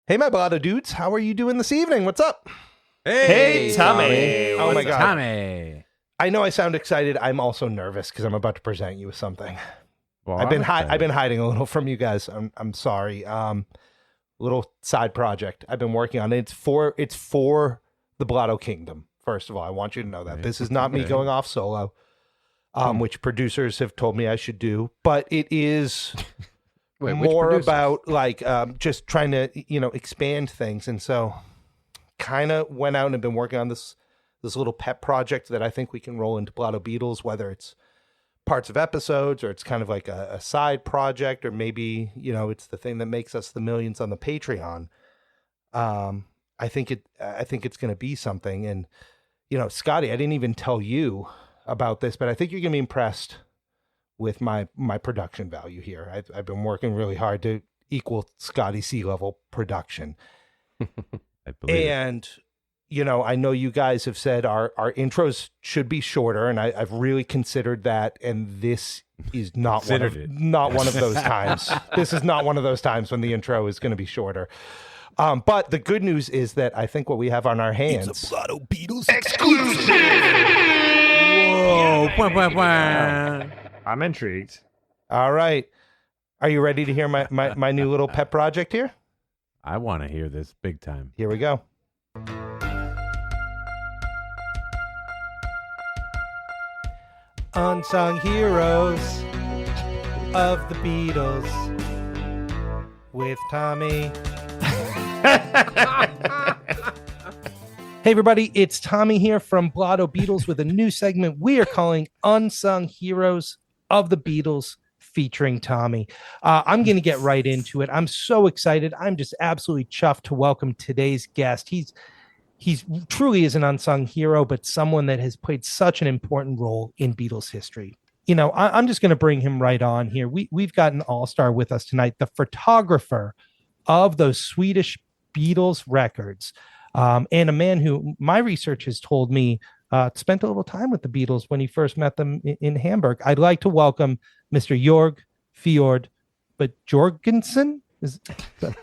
Hey, my Blotto dudes, how are you doing this evening? What's up? Hey, Tommy. Oh my God. Tommy. I know I sound excited. I'm also nervous because I'm about to present you with something. Well, I've been hiding a little from you guys. I'm sorry. Little side project I've been working on. It's for the Blotto Kingdom. First of all, I want you to know that Right. this is not me Okay. going off solo, which producers have told me I should do, but it is Wait, which more producers? about like just trying to expand things. And so kind of went out and have been working on this little pet project that I think we can roll into Blotto Beatles, whether it's parts of episodes or it's kind of like a side project, or maybe it's the thing that makes us the millions on the Patreon. I think it's going to be something. And Scotty, I didn't even tell you about this, but I think you're going to be impressed with my production value here. I've been working really hard to equal Scotty C-level production. I believe it. And, I know you guys have said our intros should be shorter, and I've really considered that. And this is not one of those times. This is not one of those times when the intro is going to be shorter. But the good news is that I think what we have on our hands. It's a Blotto Beatles exclusive. Whoa. Wah, wah, wah. I'm intrigued. All right. Are you ready to hear my new little pet project here? I want to hear this big time. Here we go. Unsung heroes of the Beatles with Tommy. Hey everybody, it's Tommy here from Blotto Beatles with a new segment we are calling Unsung Heroes of the Beatles featuring Tommy. I'm going to get right into it. I'm so excited. I'm just absolutely chuffed to welcome today's guest. He's truly is an unsung hero, but someone that has played such an important role in Beatles history. I'm just going to bring him right on here. We've got an all-star with us tonight, the photographer of those Swedish Beatles records, and a man who my research has told me spent a little time with the Beatles when he first met them in Hamburg. I'd like to welcome Mr. Jörg Fjord, but Jorgensen?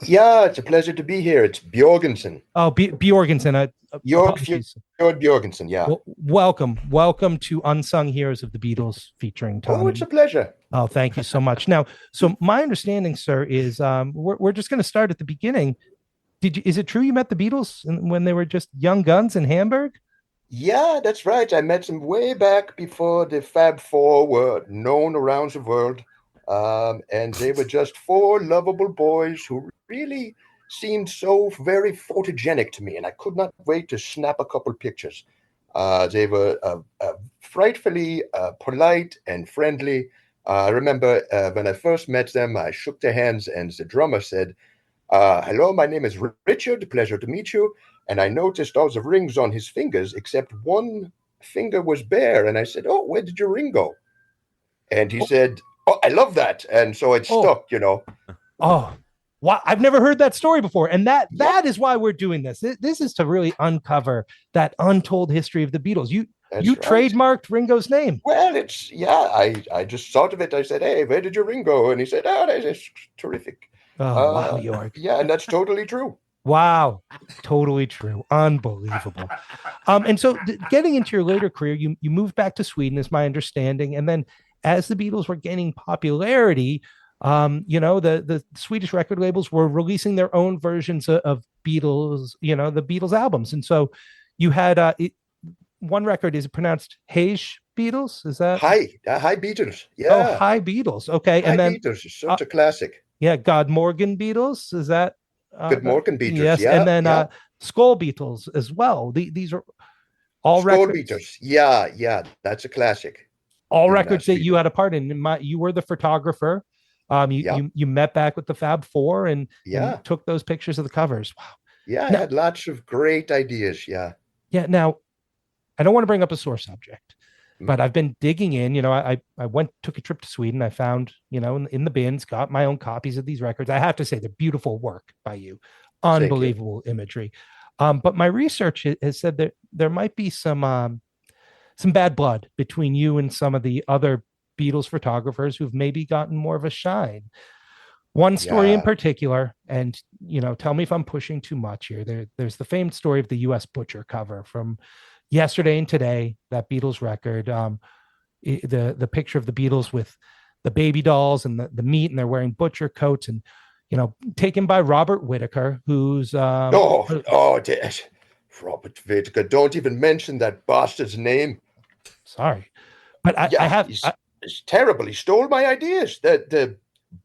Yeah, it's a pleasure to be here. It's Bjorgensen. Oh, Bjorgensen. Jörg Fjord Bjorgensen, yeah. Welcome to Unsung Heroes of the Beatles featuring Tommy. Oh, it's a pleasure. Oh, thank you so much. Now, so my understanding, sir, is we're just going to start at the beginning. Is it true you met the Beatles when they were just young guns in Hamburg? Yeah, that's right. I met them way back before the Fab Four were known around the world. And they were just four lovable boys who really seemed so very photogenic to me, and I could not wait to snap a couple pictures. They were frightfully polite and friendly. I remember when I first met them, I shook their hands, and the drummer said, "Hello, my name is Richard. Pleasure to meet you." And I noticed all the rings on his fingers, except one finger was bare. And I said, "Oh, where did your ring go?" And he said, "Oh, I love that." And so it stuck, Oh, wow. I've never heard that story before. And that is why we're doing this. This is to really uncover that untold history of the Beatles. You That's right. trademarked Ringo's name. Well, I just thought of it. I said, "Hey, where did your ring go?" And he said, "Oh, that's terrific." Oh, wow, Jörg. Yeah, and that's totally true. Wow. Totally true. Unbelievable. And so getting into your later career, you moved back to Sweden, is my understanding. And then as the Beatles were gaining popularity, the Swedish record labels were releasing their own versions of Beatles, the Beatles albums. And so you had one record, is it pronounced Hej Beatles? Is that? Hi Beatles. Yeah. Oh, Hi Beatles. Okay. Hi And then, Beatles is such a classic. yeah, God Morgan Beatles. Is that? Good Morgan Beatles. Yes. Yeah, And then yeah. Skull Beatles as well. These are all Skull records. Beatles. Yeah, that's a classic. All Yeah, records that's that you had a part in. You were the photographer. You met back with the Fab Four and took those pictures of the covers. Wow. Yeah, Now- I had lots of great ideas. Yeah. Yeah. Now, I don't want to bring up a sore subject, but I've been digging in. I took a trip to Sweden. I found, in the bins, got my own copies of these records. I have to say, they're beautiful work by you. Unbelievable imagery. But my research has said that there might be some bad blood between you and some of the other Beatles photographers who've maybe gotten more of a shine. One story in Yeah. particular, and tell me if I'm pushing too much here. There's the famed story of the U.S. Butcher cover from Yesterday and Today, that Beatles record. The picture of the Beatles with the baby dolls and the meat, and they're wearing butcher coats, and taken by Robert Whittaker, who's Robert Whittaker. Don't even mention that bastard's name. sorry, but He's terrible. He stole my ideas. The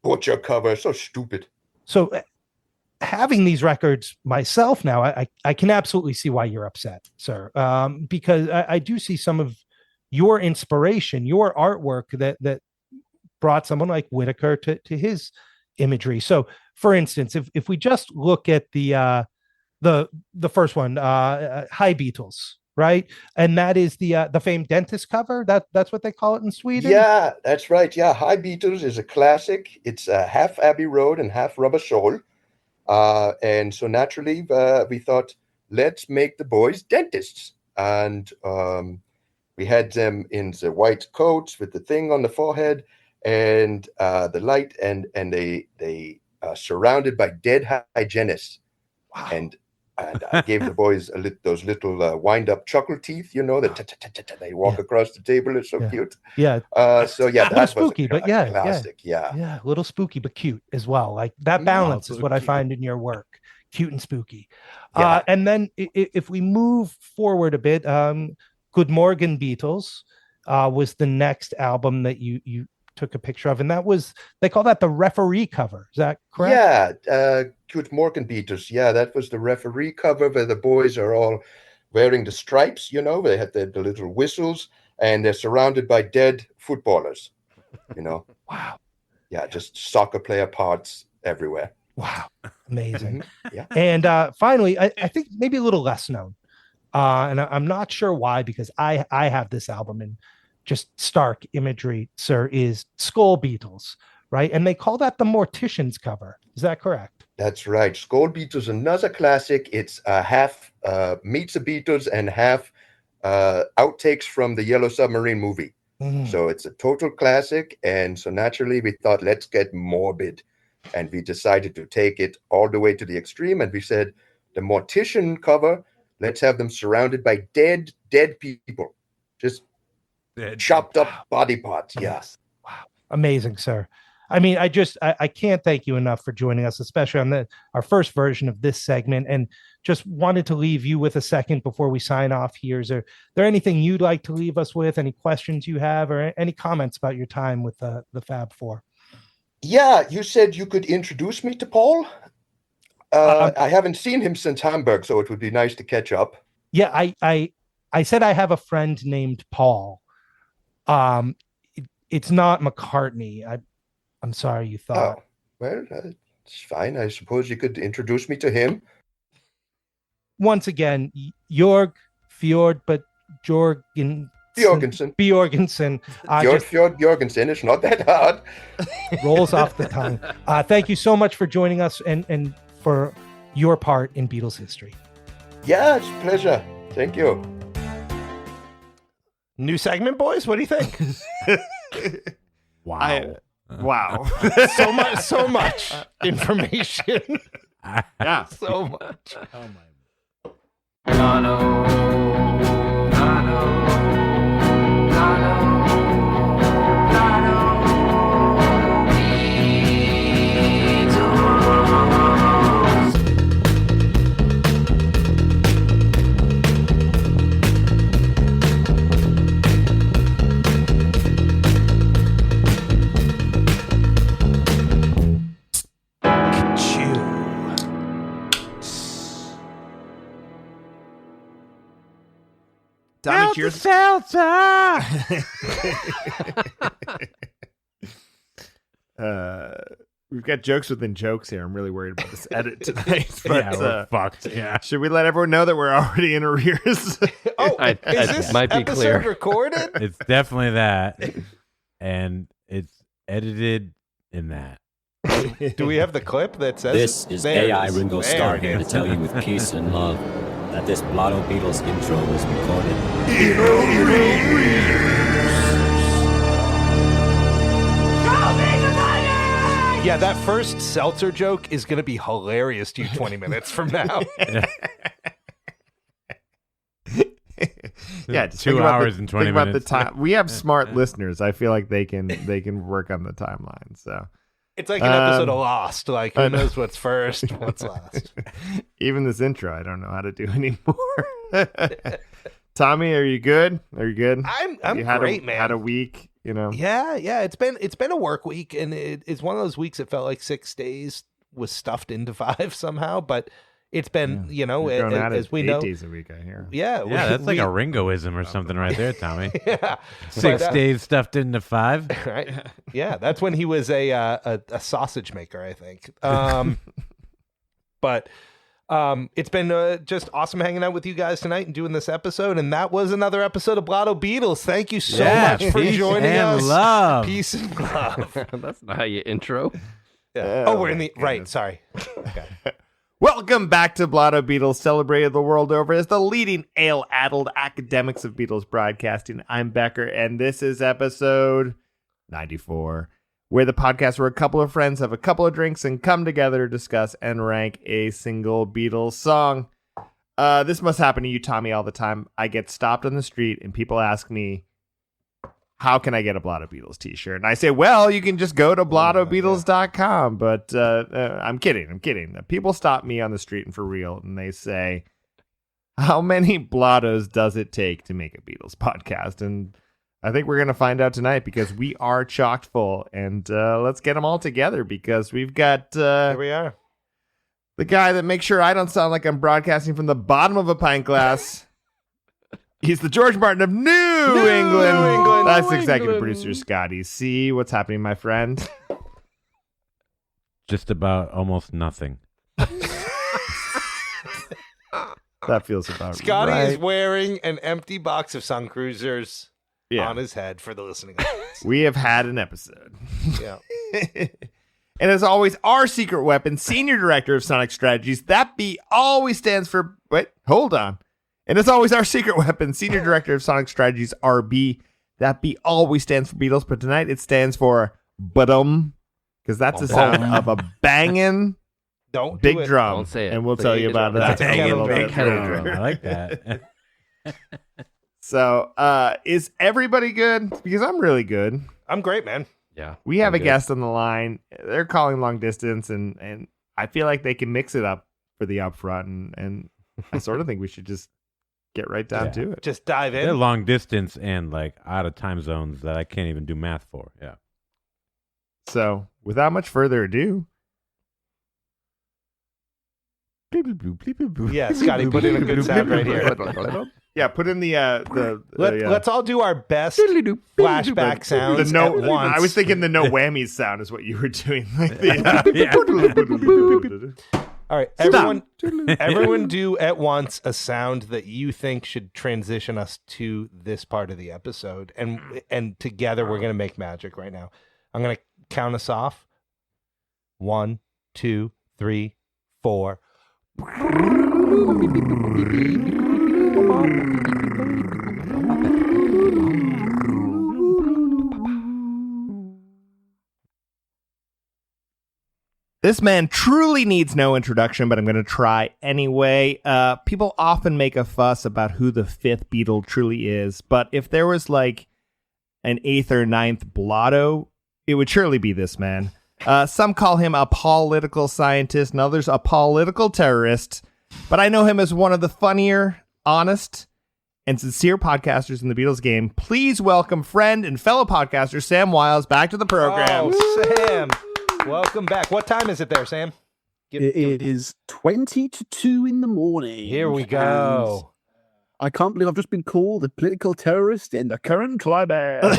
Butcher cover, so stupid. So having these records myself now, I can absolutely see why you're upset, sir, because I do see some of your inspiration, your artwork that brought someone like Whittaker to his imagery. So, for instance, if we just look at the first one, Hi Beatles, right, and that is the famed dentist cover. That's what they call it in Sweden. Yeah, that's right. Yeah, Hi Beatles is a classic. It's half Abbey Road and half Rubber Soul. And so naturally, we thought, let's make the boys dentists. And we had them in the white coats with the thing on the forehead and the light, and they surrounded by dead hygienists. Wow. And I gave the boys those little wind-up chuckle teeth, that they walk across the table. It's so cute. Yeah. So yeah, that was spooky, but yeah, classic. Yeah. Yeah, a little spooky, but cute as well. Like that balance is what I find in your work. Cute and spooky. Yeah. And then if we move forward a bit, Good Morgan Beatles was the next album that you took a picture of, and they call that the referee cover. Is that correct? Yeah, Good Morgan Beatles. Yeah, that was the referee cover where the boys are all wearing the stripes. They had the little whistles, and they're surrounded by dead footballers. Wow. Yeah, just soccer player parts everywhere. Wow, amazing. Yeah. And finally, I think maybe a little less known, and I'm not sure why, because I have this album in just stark imagery, sir, is Skull Beatles, right? And they call that the Mortician's cover. Is that correct? That's right. Skull Beatles, another classic. It's half meets the Beatles and half outtakes from the Yellow Submarine movie. So it's a total classic. And so naturally we thought, let's get morbid. And we decided to take it all the way to the extreme. And we said, the Mortician cover, let's have them surrounded by dead people. Just chopped up body parts. Yes. Wow. Amazing, sir. I mean, I can't thank you enough for joining us, especially on our first version of this segment, and just wanted to leave you with a second before we sign off here. Is there anything you'd like to leave us with? Any questions you have, or any comments about your time with the Fab Four? Yeah, you said you could introduce me to Paul. I haven't seen him since Hamburg, so it would be nice to catch up. Yeah, I said I have a friend named Paul. It's not McCartney. I'm sorry you thought. Oh, well, it's fine. I suppose you could introduce me to him. Once again, Jörg Fjord, but Jorgensen. Bjorgensen. Jorgensen. It's not that hard. Rolls off the tongue. Thank you so much for joining us and for your part in Beatles history. Yeah, it's a pleasure. Thank you. New segment, boys. What do you think? Wow. Wow. so much information. Yeah. So much. Oh my. Tommy, cheers. We've got jokes within jokes here. I'm really worried about this edit tonight. But, Yeah, we're fucked. Yeah. should we let everyone know that we're already in arrears? Is this might be clear. Recorded? It's definitely that. And it's edited in that. Do we have the clip that says This is There it AI is. Ringo There Starr it here to is. tell you with peace and love that this Blotto Beatles intro was recorded. Show me the money! Yeah, that first seltzer joke is going to be hilarious to you 20 minutes from now. Yeah, just 2 hours and 20 think about minutes. the time. We have smart listeners. I feel like they can work on the timeline. So It's like an episode of Lost. Like, who knows what's first, what's last? even this intro, I don't know how to do anymore. Tommy, are you good? Are you good? I'm You had great, man. Had a week, you know. Yeah. It's been a work week, and it's one of those weeks that felt like 6 days was stuffed into 5 somehow. But it's been, You're going at as it we 8 know, days a week. I hear. yeah, Yeah, that's like a Ringoism or something right there, Tommy. yeah, 6 But, days stuffed into 5. right? Yeah, that's when he was a sausage maker, I think. But it's been just awesome hanging out with you guys tonight and doing this episode. And that was another episode of Blotto Beatles. Thank you so much for peace joining and us. love. Peace and love. That's not how you intro. Yeah. Oh, Oh, we're in the my right. goodness. Sorry. Okay. Welcome back to Blotto Beatles, celebrated the world over as the leading ale-addled academics of Beatles broadcasting. I'm Becker, and this is episode 94, where the podcast where a couple of friends have a couple of drinks and come together to discuss and rank a single Beatles song. This must happen to you, Tommy, all the time. I get stopped on the street, and people ask me, how can I get a Blotto Beatles t-shirt? And I say, well, you can just go to blottobeatles.com. But I'm kidding. People stop me on the street and for real, and they say, how many Blottos does it take to make a Beatles podcast? And I think we're going to find out tonight because we are chocked full. And let's get them all together because we've got Here we are. the guy that makes sure I don't sound like I'm broadcasting from the bottom of a pint glass. He's the George Martin of New England. That's executive producer Scotty. See what's happening, my friend? Just about almost nothing. That feels about Scotty right. is wearing an empty box of Sun Cruisers Yeah. on his head for the listening audience. We have had an episode. Yeah. And as always, our secret weapon, Senior Director of Sonic Strategies, that B always stands for... Wait, hold on. And as always, our secret weapon, Senior Director of Sonic Strategies, RB. That B always stands for Beatles, but tonight it stands for Ba-dum, because that's the sound of a banging Don't big do it. drum. Don't say it. And we'll Say tell it you is about what that it is. a little Big bit kettle later. I like that. So, is everybody good? Because I'm really good. I'm great, man. Yeah. We have I'm a good. guest on the line. They're calling long distance, and I feel like they can mix it up for the upfront, and I sort of think we should just get right down Yeah. to it. Just dive They're in. long distance and like out of time zones that I can't even do math for. Yeah. So, without much further ado, Yeah, Scotty, put in a good sound right here. yeah, put in the Let's all do our best flashback sounds the no. at once. I was thinking the no whammies sound is what you were doing. Like All right, everyone do at once a sound that you think should transition us to this part of the episode, and together we're gonna make magic right now. I'm gonna count us off. 1, 2, 3, 4. This man truly needs no introduction, but I'm going to try anyway. People often make a fuss about who the fifth Beatle truly is, but if there was like an eighth or ninth Blotto, it would surely be this man. Some call him a political scientist, and others a political terrorist, but I know him as one of the funnier, honest, and sincere podcasters in the Beatles game. Please welcome friend and fellow podcaster Sam Wiles back to the program. Oh, Sam, welcome back. What time is it there, Sam? It is 20 to 2 in the morning. Here we go. And I can't believe I've just been called a political terrorist in the current climate. Paul,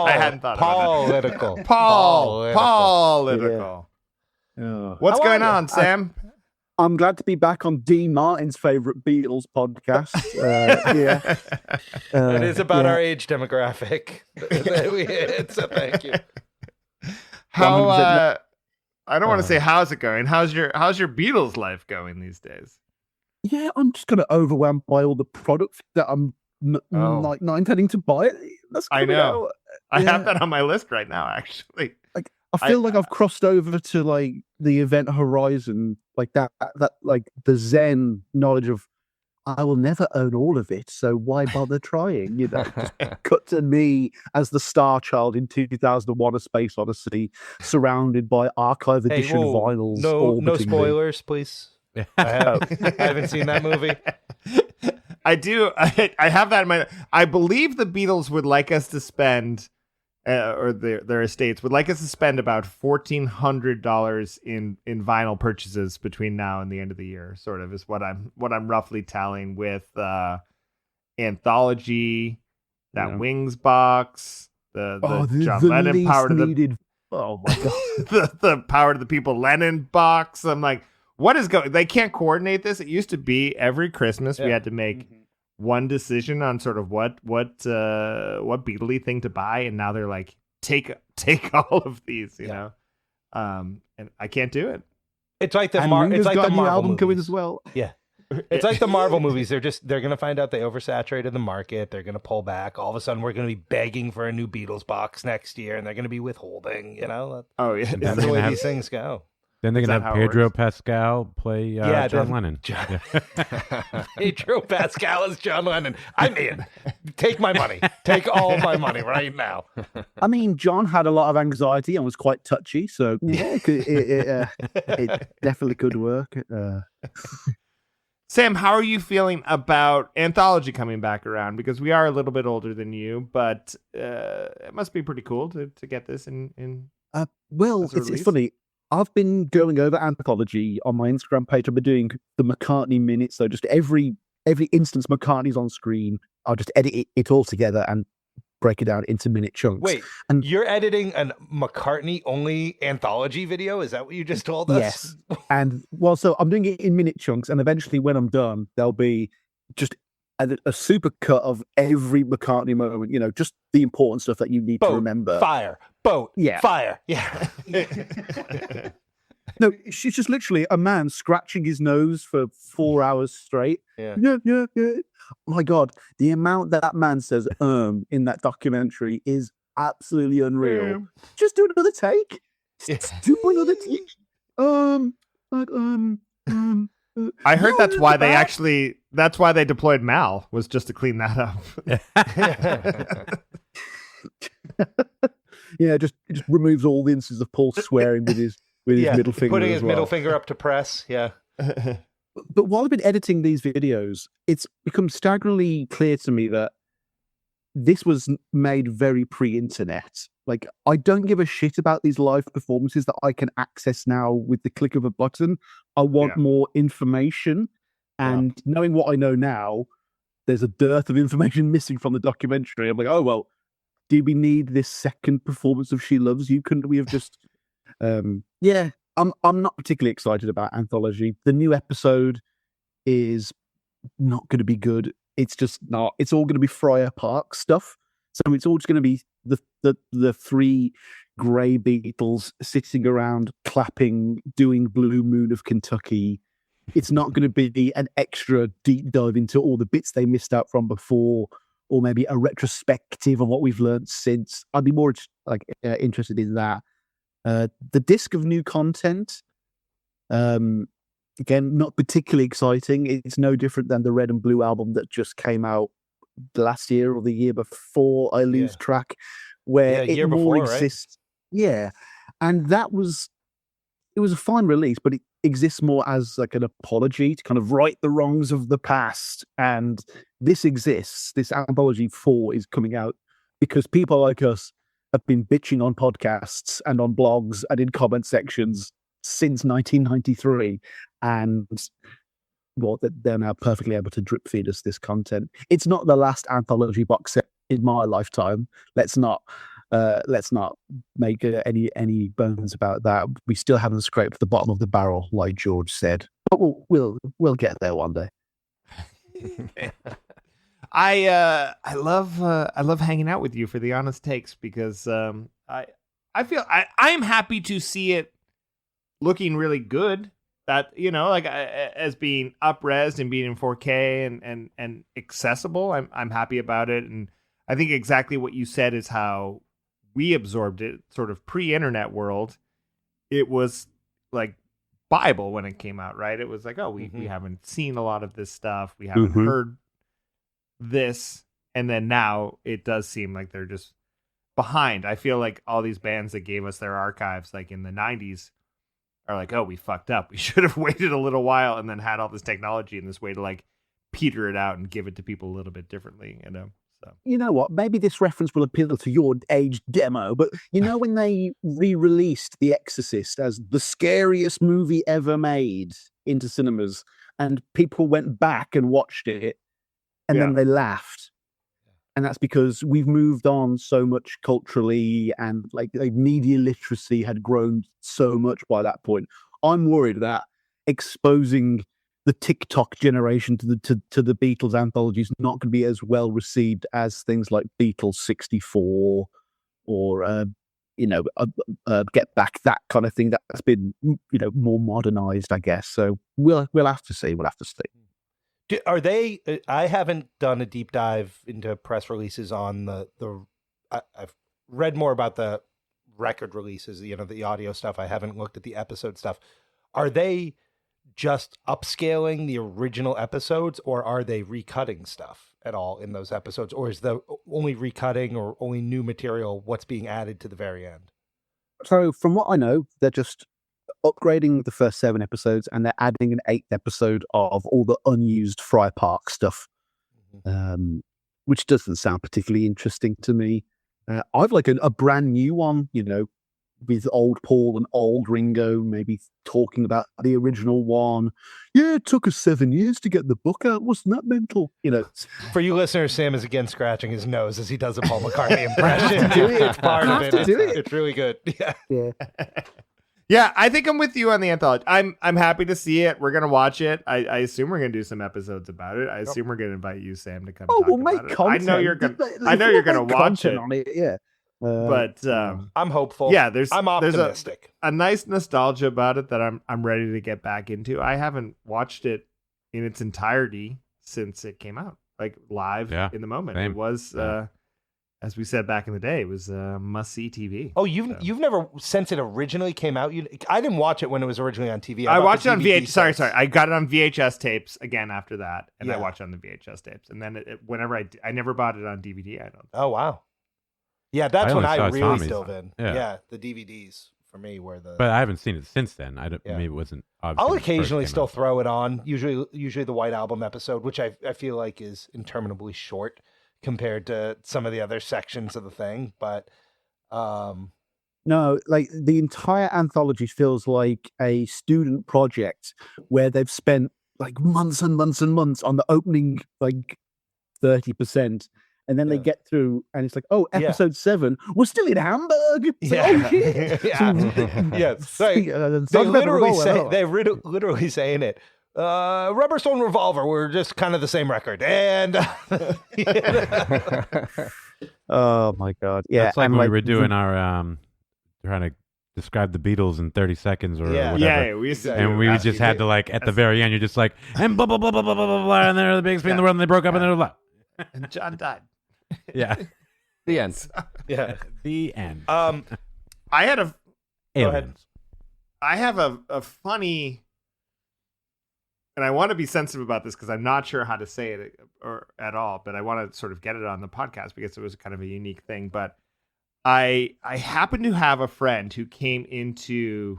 I hadn't thought about that. political. Political. Oh. What's How going are you? on, Sam? I'm glad to be back on Dean Martin's favorite Beatles podcast. Yeah. It is about yeah. our age demographic that we hit, so thank you. How 100%. I don't want to say how's it going. How's your Beatles life going these days? Yeah, I'm just kind of overwhelmed by all the products that I'm Oh. like not intending to buy. That's I coming know. out. I have Yeah. that on my list right now, actually. Like I feel like I've crossed over to like the event horizon, like that like the Zen knowledge of I will never own all of it, so why bother trying? You know, just cut to me as the star child in 2001: A Space Odyssey, surrounded by archive edition vinyls. No orbiting me. spoilers, please. I haven't seen that movie. I do. I have that in mind. I believe the Beatles would like us to spend, or their estates would like us to spend about $1,400 in vinyl purchases between now and the end of the year. Sort of is what I'm roughly tallying with Anthology, that Wings box, the John Lennon Power to the oh my god the Power to the People Lennon box. I'm like, what is going? They can't coordinate this. It used to be every Christmas we had to make one decision on sort of what Beatle-y thing to buy, and now they're like, take all of these, you know, and I can't do it. It's like the Ringo's got the a new Marvel album movies. coming as well. Yeah, it's like the Marvel movies. They're gonna find out they oversaturated the market. They're gonna pull back. All of a sudden, we're gonna be begging for a new Beatles box next year, and they're gonna be withholding. You know, Oh yeah, that's the way these things go. Then they're Is going that to how have it Pedro works? Pascal play John Lennon. Pedro Pascal is John Lennon. I'm in. Take my money. Take all my money right now. I mean, John had a lot of anxiety and was quite touchy, so yeah, it definitely could work. Sam, how are you feeling about Anthology coming back around? Because we are a little bit older than you, but it must be pretty cool to get this in. Well, as a it's release? funny. I've been going over Anthology on my Instagram page. I've been doing the McCartney minute, so just every instance McCartney's on screen, I'll just edit it all together and break it down into minute chunks. Wait, and you're editing a McCartney-only anthology video? Is that what you just told us? yes, and well, so I'm doing it in minute chunks, and eventually, when I'm done, there'll be just a super cut of every McCartney moment. You know, just the important stuff that you need to remember. Fire, boat, Yeah. fire, yeah. No, she's just literally a man scratching his nose for 4 hours straight. Yeah. Yeah. My God, the amount that man says in that documentary is absolutely unreal. Just do another take. Just do another take. I heard that's why they back. that's why they deployed Mal, was just to clean that up. Yeah, just removes all the instances of Paul swearing with his middle finger. Putting as his well. middle finger up to press, yeah. But while I've been editing these videos, it's become staggeringly clear to me that this was made very pre-internet. Like, I don't give a shit about these live performances that I can access now with the click of a button. I want more information. And knowing what I know now, there's a dearth of information missing from the documentary. I'm like, oh, well, do we need this second performance of She Loves You? Couldn't we have just... yeah, I'm not particularly excited about Anthology. The new episode is not going to be good. It's just not. It's all going to be Friar Park stuff. So it's all just going to be the three grey Beatles sitting around clapping, doing Blue Moon of Kentucky. It's not going to be an extra deep dive into all the bits they missed out from before, or maybe a retrospective on what we've learned since. I'd be more interested in that. The disc of new content, again, not particularly exciting. It's no different than the Red and Blue album that just came out last year or the year before. I lose track, where it more exists. Right? Yeah, and it was a fine release, but it exists more as like an apology to kind of right the wrongs of the past. And this exists. This Anthology 4 is coming out because people like us have been bitching on podcasts and on blogs and in comment sections since 1993. And well, they're now perfectly able to drip feed us this content. It's not the last Anthology box set in my lifetime. Let's not make any bones about that. We still haven't scraped the bottom of the barrel, like George said. But we'll get there one day. I love hanging out with you for the honest takes, because I feel I am happy to see it looking really good. That, you know, like as being up-res and being in 4K and accessible. I'm happy about it, and I think exactly what you said is how we absorbed it sort of pre-internet world, it was like Bible when it came out, right? It was like, oh, we haven't seen a lot of this stuff. We haven't heard this. And then now it does seem like they're just behind. I feel like all these bands that gave us their archives like in the 90s are like, oh, we fucked up. We should have waited a little while and then had all this technology and this way to like peter it out and give it to people a little bit differently, you know? So You know what? Maybe this reference will appeal to your age demo, but you know when they re-released The Exorcist as the scariest movie ever made into cinemas, and people went back and watched it, and then they laughed. And that's because we've moved on so much culturally, and like media literacy had grown so much by that point. I'm worried that exposing the TikTok generation to the Beatles anthology is not going to be as well received as things like Beatles 64 or Get Back, that kind of thing. That's been more modernized, I guess. So we'll have to see. We'll have to see. Are they? I haven't done a deep dive into press releases on I've read more about the record releases, the audio stuff. I haven't looked at the episode stuff. Are they just upscaling the original episodes, or are they recutting stuff at all in those episodes, or is the only recutting or only new material what's being added to the very end? So from what I know, they're just upgrading the first 7 episodes, and they're adding an 8th episode of all the unused Fry Park stuff, which doesn't sound particularly interesting to me. I've like a brand new one, with old Paul and old Ringo, maybe talking about the original one. Yeah, it took us 7 years to get the book out. Wasn't that mental? For you listeners, Sam is again scratching his nose as he does a Paul McCartney impression. It's part of it. It's really good. Yeah. Yeah, I think I'm with you on the anthology. I'm happy to see it. We're gonna watch it. I assume we're gonna do some episodes about it. I assume we're gonna invite you, Sam, to come. Oh, talk we'll about make it. content. I know you're gonna watch it. On it. Yeah, but I'm hopeful. Yeah, I'm optimistic. There's a nice nostalgia about it that I'm ready to get back into. I haven't watched it in its entirety since it came out, like live in the moment. Same. It was. As we said back in the day, it was must-see TV. Oh, you've never, since it originally came out, I didn't watch it when it was originally on TV. I watched it on VHS. Sorry. I got it on VHS tapes again after that, and I watched it on the VHS tapes. And then whenever I never bought it on DVD. I don't. Oh wow. Yeah, that's when I really Tommy's. dove in. Yeah, the DVDs for me were the. But I haven't seen it since then. Maybe it wasn't. I'll occasionally still throw it on. Usually the White Album episode, which I feel like is interminably short compared to some of the other sections of the thing, but no, like the entire anthology feels like a student project where they've spent like months and months and months on the opening like 30%, and then they get through and it's like, oh, episode 7, we're still in Hamburg. It's like, oh shit. They're literally saying it. Rubber Stone Revolver were just kind of the same record, and oh my god, yeah, it's like when we were doing our trying to describe the Beatles in 30 seconds or whatever. We just had to like at the very end, you're just like and blah blah blah blah blah blah blah, and they're the biggest band in the world, and they broke up, and they're blah. And John died. Yeah, the end. Yeah, the end. I had a. Go ahead. I have a funny. And I want to be sensitive about this because I'm not sure how to say it or at all, but I want to sort of get it on the podcast because it was kind of a unique thing. But I happen to have a friend who came into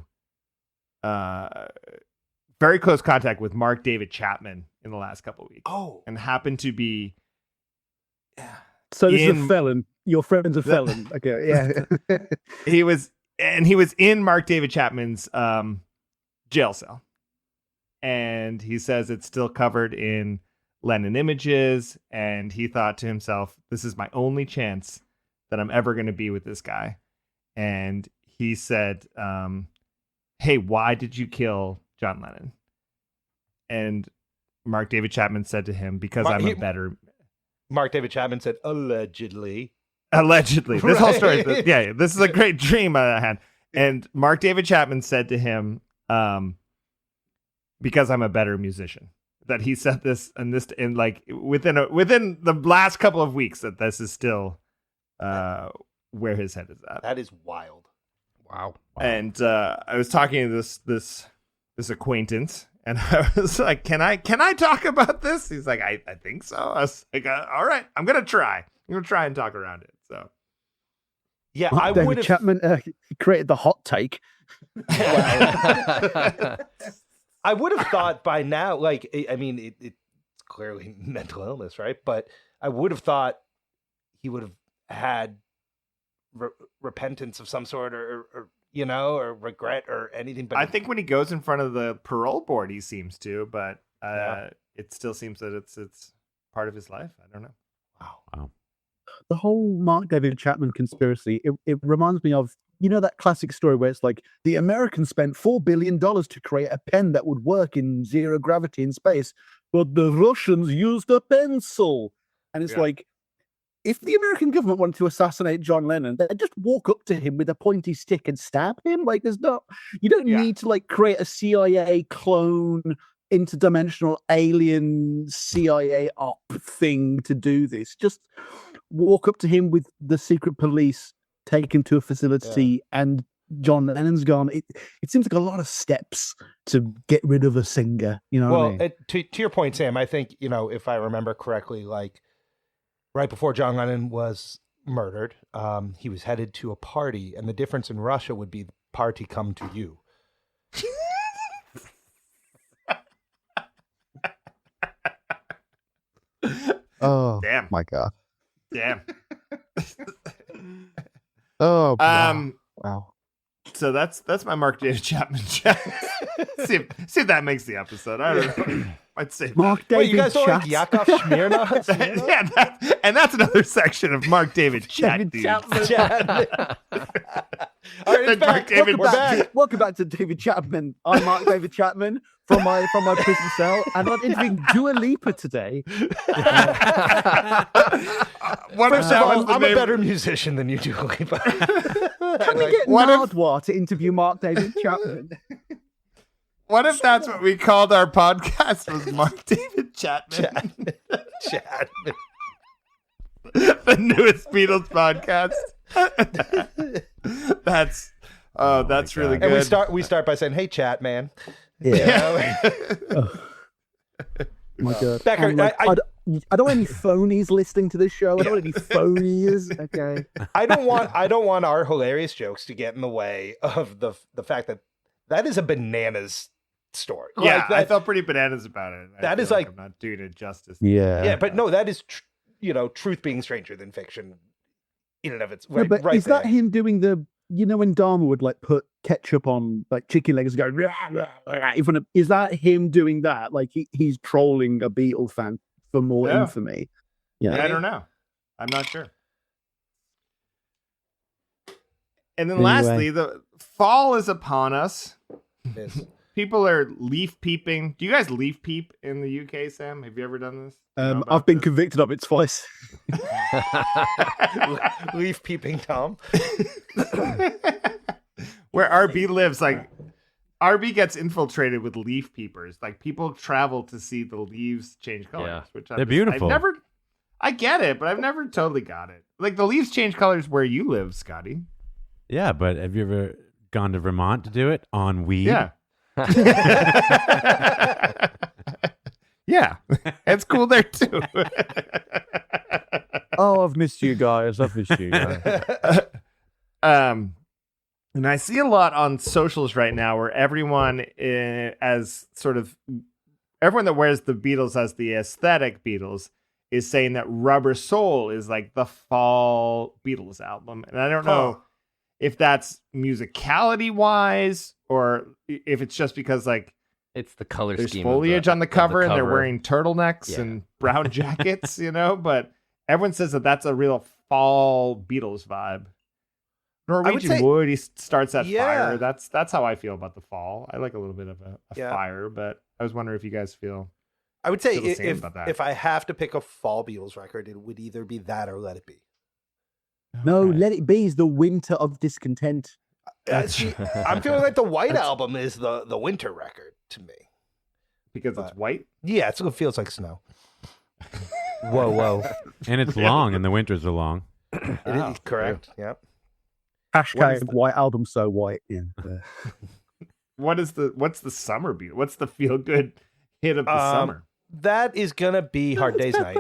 very close contact with Mark David Chapman in the last couple of weeks. Oh, and happened to be. So this is a felon. Your friend's a felon. Okay, yeah. He was in Mark David Chapman's jail cell. And he says it's still covered in Lennon images. And he thought to himself, this is my only chance that I'm ever going to be with this guy. And he said, hey, why did you kill John Lennon? And Mark David Chapman said to him, because I'm a better... Mark David Chapman said, allegedly. Allegedly. This whole story. This is a great dream I had. And Mark David Chapman said to him... because I'm a better musician. That he said this like within the last couple of weeks that this is still where his head is at. That is wild. Wow. And I was talking to this acquaintance, and I was like, "Can I talk about this?" He's like, "I think so." I was like, "All right, I'm gonna try. And talk around it." So Yeah, Mark I David would have. Chapman created the hot take. I would have thought by now, like, I mean, it's clearly mental illness, right? But I would have thought he would have had repentance of some sort, or or regret or anything. But I think when he goes in front of the parole board, he seems to, but it still seems that it's part of his life. I don't know. Wow. The whole Mark David Chapman conspiracy, it reminds me of, that classic story where it's like, the Americans spent $4 billion to create a pen that would work in zero gravity in space, but the Russians used a pencil. And it's like, if the American government wanted to assassinate John Lennon, they'd just walk up to him with a pointy stick and stab him. Like, you don't need to create a CIA clone, interdimensional alien CIA op thing to do this. Just walk up to him with the secret police, take him to a facility, and John Lennon's gone. It seems like a lot of steps to get rid of a singer. You know what I mean? To your point, Sam, I think, if I remember correctly, right before John Lennon was murdered, he was headed to a party, and the difference in Russia would be the party come to you. Oh, damn. My God. Damn. Oh, wow. So that's my Mark David Chapman chat. see if that makes the episode. I don't know. I'd say Mark David. Wait, you guys don't like Chat. Yakov Smirnoff? yeah, that's another section of Mark David chat. David Dude. Chapman. All right, it's back. We're back. Welcome back to David Chapman. I'm Mark David Chapman from my prison cell, and I'm interviewing Dua Lipa today. First of all, I'm a better musician than you, Dua Lipa. Can we get Nardwar to interview Mark David Chapman? What if that's what we called our podcast? Was Mark David Chapman? Chapman. The newest Beatles podcast. That's really good. And we start by saying, "Hey, chat, man." Yeah. My God. Becker, I don't want any phonies listening to this show. I don't want any phonies. Okay. I don't want our hilarious jokes to get in the way of the fact that is a bananas story. Yeah, I felt pretty bananas about it. That is I'm not doing it justice. Yeah. But no, that is truth being stranger than fiction in and of its way. No, but is that him doing the, when Dharma would put ketchup on chicken legs and go, rah, rah, rah, in front of, is that him doing that? Like he's trolling a Beatle fan for more infamy? Yeah. I don't know. I'm not sure. And then lastly, the fall is upon us. Yes. People are leaf peeping. Do you guys leaf peep in the UK, Sam? Have you ever done this? I've been convicted of it twice. Leaf peeping Tom. Where RB lives, RB gets infiltrated with leaf peepers. People travel to see the leaves change colors, which they're beautiful. I get it, but I've never totally got it. The leaves change colors where you live, Scotty. Yeah, but have you ever gone to Vermont to do it on weed? Yeah. Yeah, it's cool there too. Oh, I've missed you guys. And I see a lot on socials right now where everyone everyone that wears the Beatles as the aesthetic Beatles is saying that Rubber Soul is the fall Beatles album, and I don't know if that's musicality wise or if it's just because it's the color there's scheme. foliage on the cover and they're wearing turtlenecks and brown jackets, but everyone says that that's a real fall Beatles vibe. Norwegian Wood, he starts that fire. That's how I feel about the fall. I like a little bit of a fire, but I was wondering if you guys feel. I would say if I have to pick a fall Beatles record, it would either be that or Let It Be. No, Let It Be is the winter of discontent. I'm feeling like the White Album is the winter record to me. Because it's white? Yeah, it feels like snow. Whoa. And it's long, and the winters are long. It is correct. Yep. Hashtag White Album So White. Yeah. What's the summer Beatles? What's the feel good hit of the summer? That is gonna be Hard Day's Night.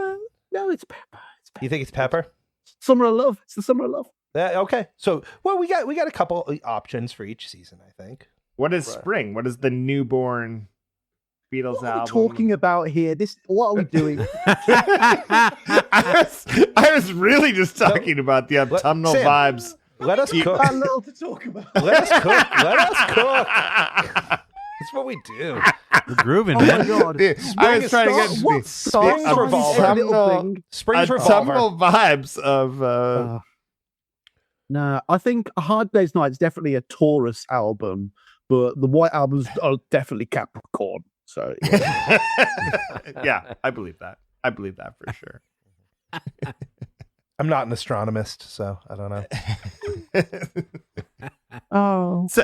No, it's Pepper. You think it's Pepper? Summer of Love. It's the Summer of Love. Okay. So, well, we got a couple options for each season, I think. What is spring? What is the newborn Beatles What are album? we talking about here? What are we doing? I was really just talking about the autumnal Sam, vibes. Let us cook. A little to talk about. Let us cook. Let us cook. That's what we do. We're grooving, Oh my man. god! I was trying to get What Spring's song? Revolver. Every little thing. Spring's autumnal Revolver. vibes of. No, I think A Hard Day's Night is definitely a Taurus album, but the White Albums are definitely Capricorn. So yeah. Yeah, I believe that. I believe that for sure. I'm not an astronomist, so I don't know.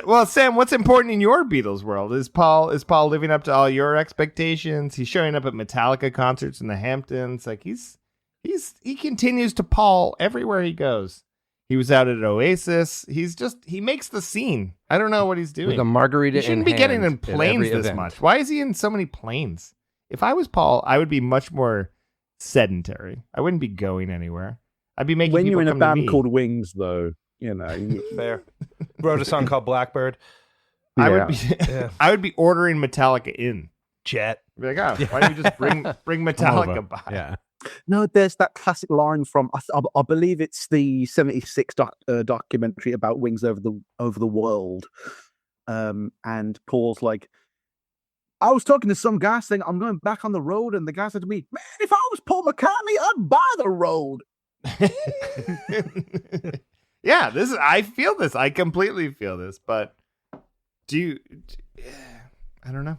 Well, Sam, what's important in your Beatles world? Is Paul living up to all your expectations? He's showing up at Metallica concerts in the Hamptons. Like he continues to Paul everywhere he goes. He was out at Oasis. He makes the scene. I don't know what he's doing. With a margarita He shouldn't in be getting hand in planes at every this event. much. Why is he in so many planes? If I was Paul, I would be much more sedentary. I wouldn't be going anywhere. I'd be making when people you're in a come to band me. called Wings, though, you know. Fair. Wrote a song called Blackbird. I would be Yeah. I would be ordering Metallica in. Jet. Be like, oh, why don't you just bring Metallica by? Yeah. No, there's that classic line from I believe it's the '76 documentary about Wings over the world, and Paul's like, I was talking to some guy saying I'm going back on the road, and the guy said to me, "Man, if I was Paul McCartney, I'd buy the road." Yeah, I feel this. I completely feel this. But I don't know.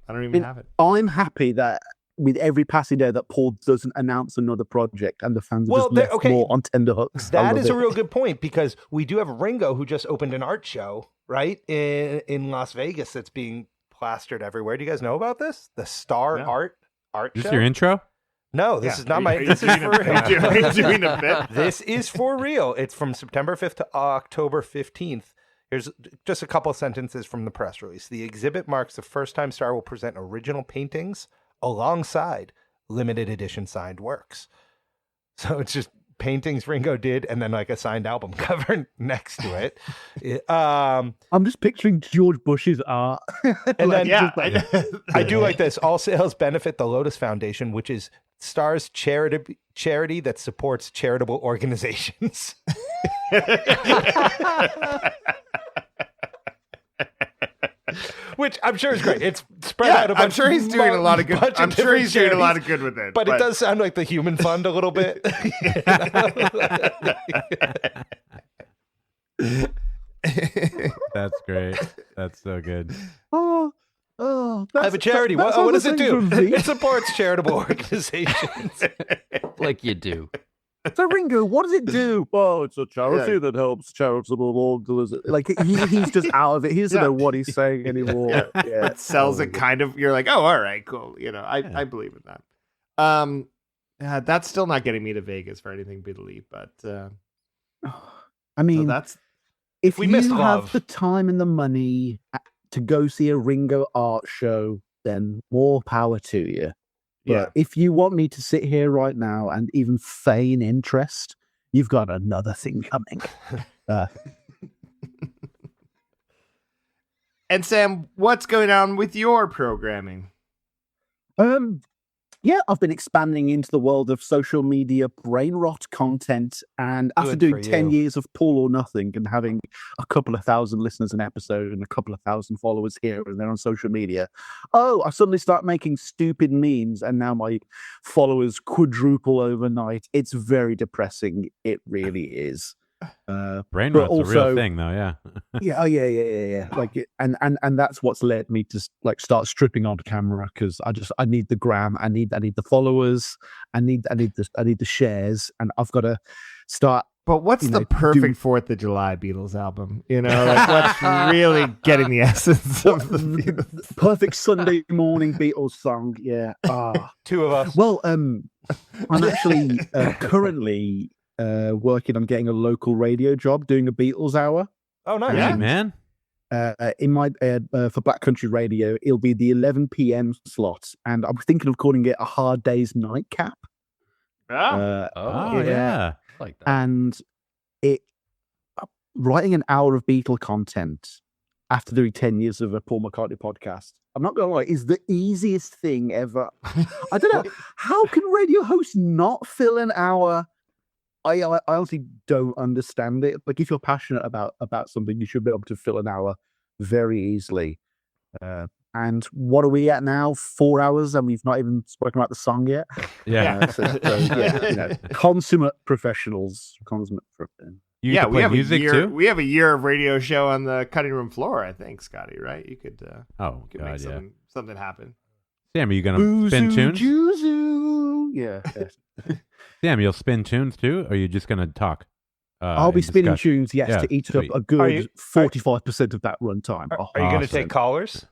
I don't even have it. I'm happy that with every passing day that Paul doesn't announce another project and the fans are just left more on tender hooks. That is a real good point, because we do have Ringo, who just opened an art show, right, in Las Vegas that's being plastered everywhere. Do you guys know about this? The Star Art Is show? this your intro? No, this is not my. Are you This is doing for are you doing a bit? This is for real. It's from September 5th to October 15th. Here's just a couple sentences from the press release. The exhibit marks the first time Star will present original paintings alongside limited edition signed works. So it's just paintings Ringo did and then like a signed album cover next to it. I'm just picturing George Bush's art. And then, I do like this. All sales benefit the Lotus Foundation, which is Star's charity that supports charitable organizations. Which I'm sure is great. It's spread out. I'm sure he's doing a lot of good. I'm sure he's doing a lot of good with it. But it does sound like the Human Fund a little bit. That's great. That's so good. I have a charity. What does it do? It supports charitable organizations. Like you do. So Ringo, what does it do? Oh, it's a charity that helps charitable organizations. Like he's just out of it. He doesn't know what he's saying anymore. Yeah. It sells it kind of. You're like, oh, all right, cool. You know, I believe in that. That's still not getting me to Vegas for anything Beatle-y, but I mean, so that's if we you missed have love. the time and the money to go see a Ringo art show, then more power to you. But if you want me to sit here right now and even feign interest, you've got another thing coming. And Sam, what's going on with your programming? Yeah, I've been expanding into the world of social media brain rot content, and after Good doing for 10 you. years of Paul or Nothing and having a couple of thousand listeners an episode and a couple of thousand followers here and then on social media, I suddenly start making stupid memes, and now my followers quadruple overnight. It's very depressing. It really is. Brain but rot's a real also- thing, though. Yeah. yeah. Like, and that's what's led me to like start stripping on camera, because I need the gram, I need the followers, I need the shares, and I've got to start. But what's You the know, perfect 4th of July Beatles album? You know, like what's really getting the essence of the Beatles? Perfect Sunday morning Beatles song. Yeah. Two of us. Well, I'm actually currently working on getting a local radio job, doing a Beatles hour. Oh, nice. Great, man. In my for Black Country Radio, it'll be the 11 p.m. slot, and I'm thinking of calling it a Hard Day's Nightcap. Oh, yeah. I like that. And it writing an hour of Beatle content after doing 10 years of a Paul McCartney podcast, I'm not gonna lie, is the easiest thing ever. I don't know how can radio hosts not fill an hour. I honestly don't understand it. Like, if you're passionate about something, you should be able to fill an hour very easily. And what are we at now? 4 hours, and we've not even spoken about the song yet. Yeah. Consummate professionals. You we play have music a year. too? We have a year of radio show on the cutting room floor. I think, Scotty. Right? You could. Oh, Could God, make yeah. something happen. Sam, are you going to spin tunes? Yeah. Sam, you'll spin tunes too? Or are you just going to talk? I'll be and spinning discuss? tunes, yes, Yeah, to eat sweet. up a Are good you- 45% of that runtime. Are you going to Awesome. take callers?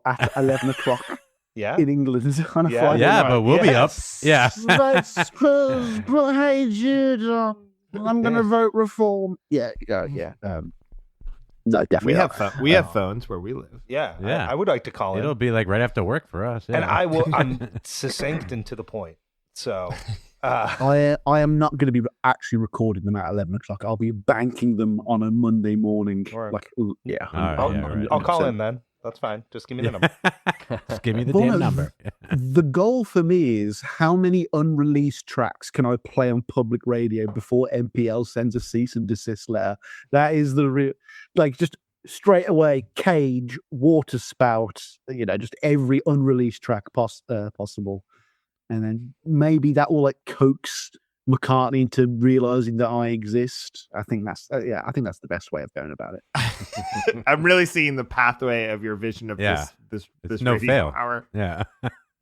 At 11 o'clock Yeah. in England on a Yeah. Friday Yeah, night. but we'll be up. Yes. Yeah. But hey, Jude, I'm going to vote reform. Yeah. No, definitely. We not. have phones where we live. Yeah. Yeah. I would like to call in. It'll be like right after work for us. Yeah. And I'm succinct and to the point. So, I am not going to be actually recording them at 11 o'clock. I'll be banking them on a Monday morning. Or- Yeah. All right, I'll call 100%. in then. That's fine. Just give me the number. Just give me the Well, damn no, number. The goal for me is how many unreleased tracks can I play on public radio before MPL sends a cease and desist letter? That is the real, just straight away, Cage, Water Spout, just every unreleased track possible. And then maybe that will coax McCartney into realizing that I exist. I think that's the best way of going about it. I'm really seeing the pathway of your vision of Yeah. this no radio fail. hour. Yeah.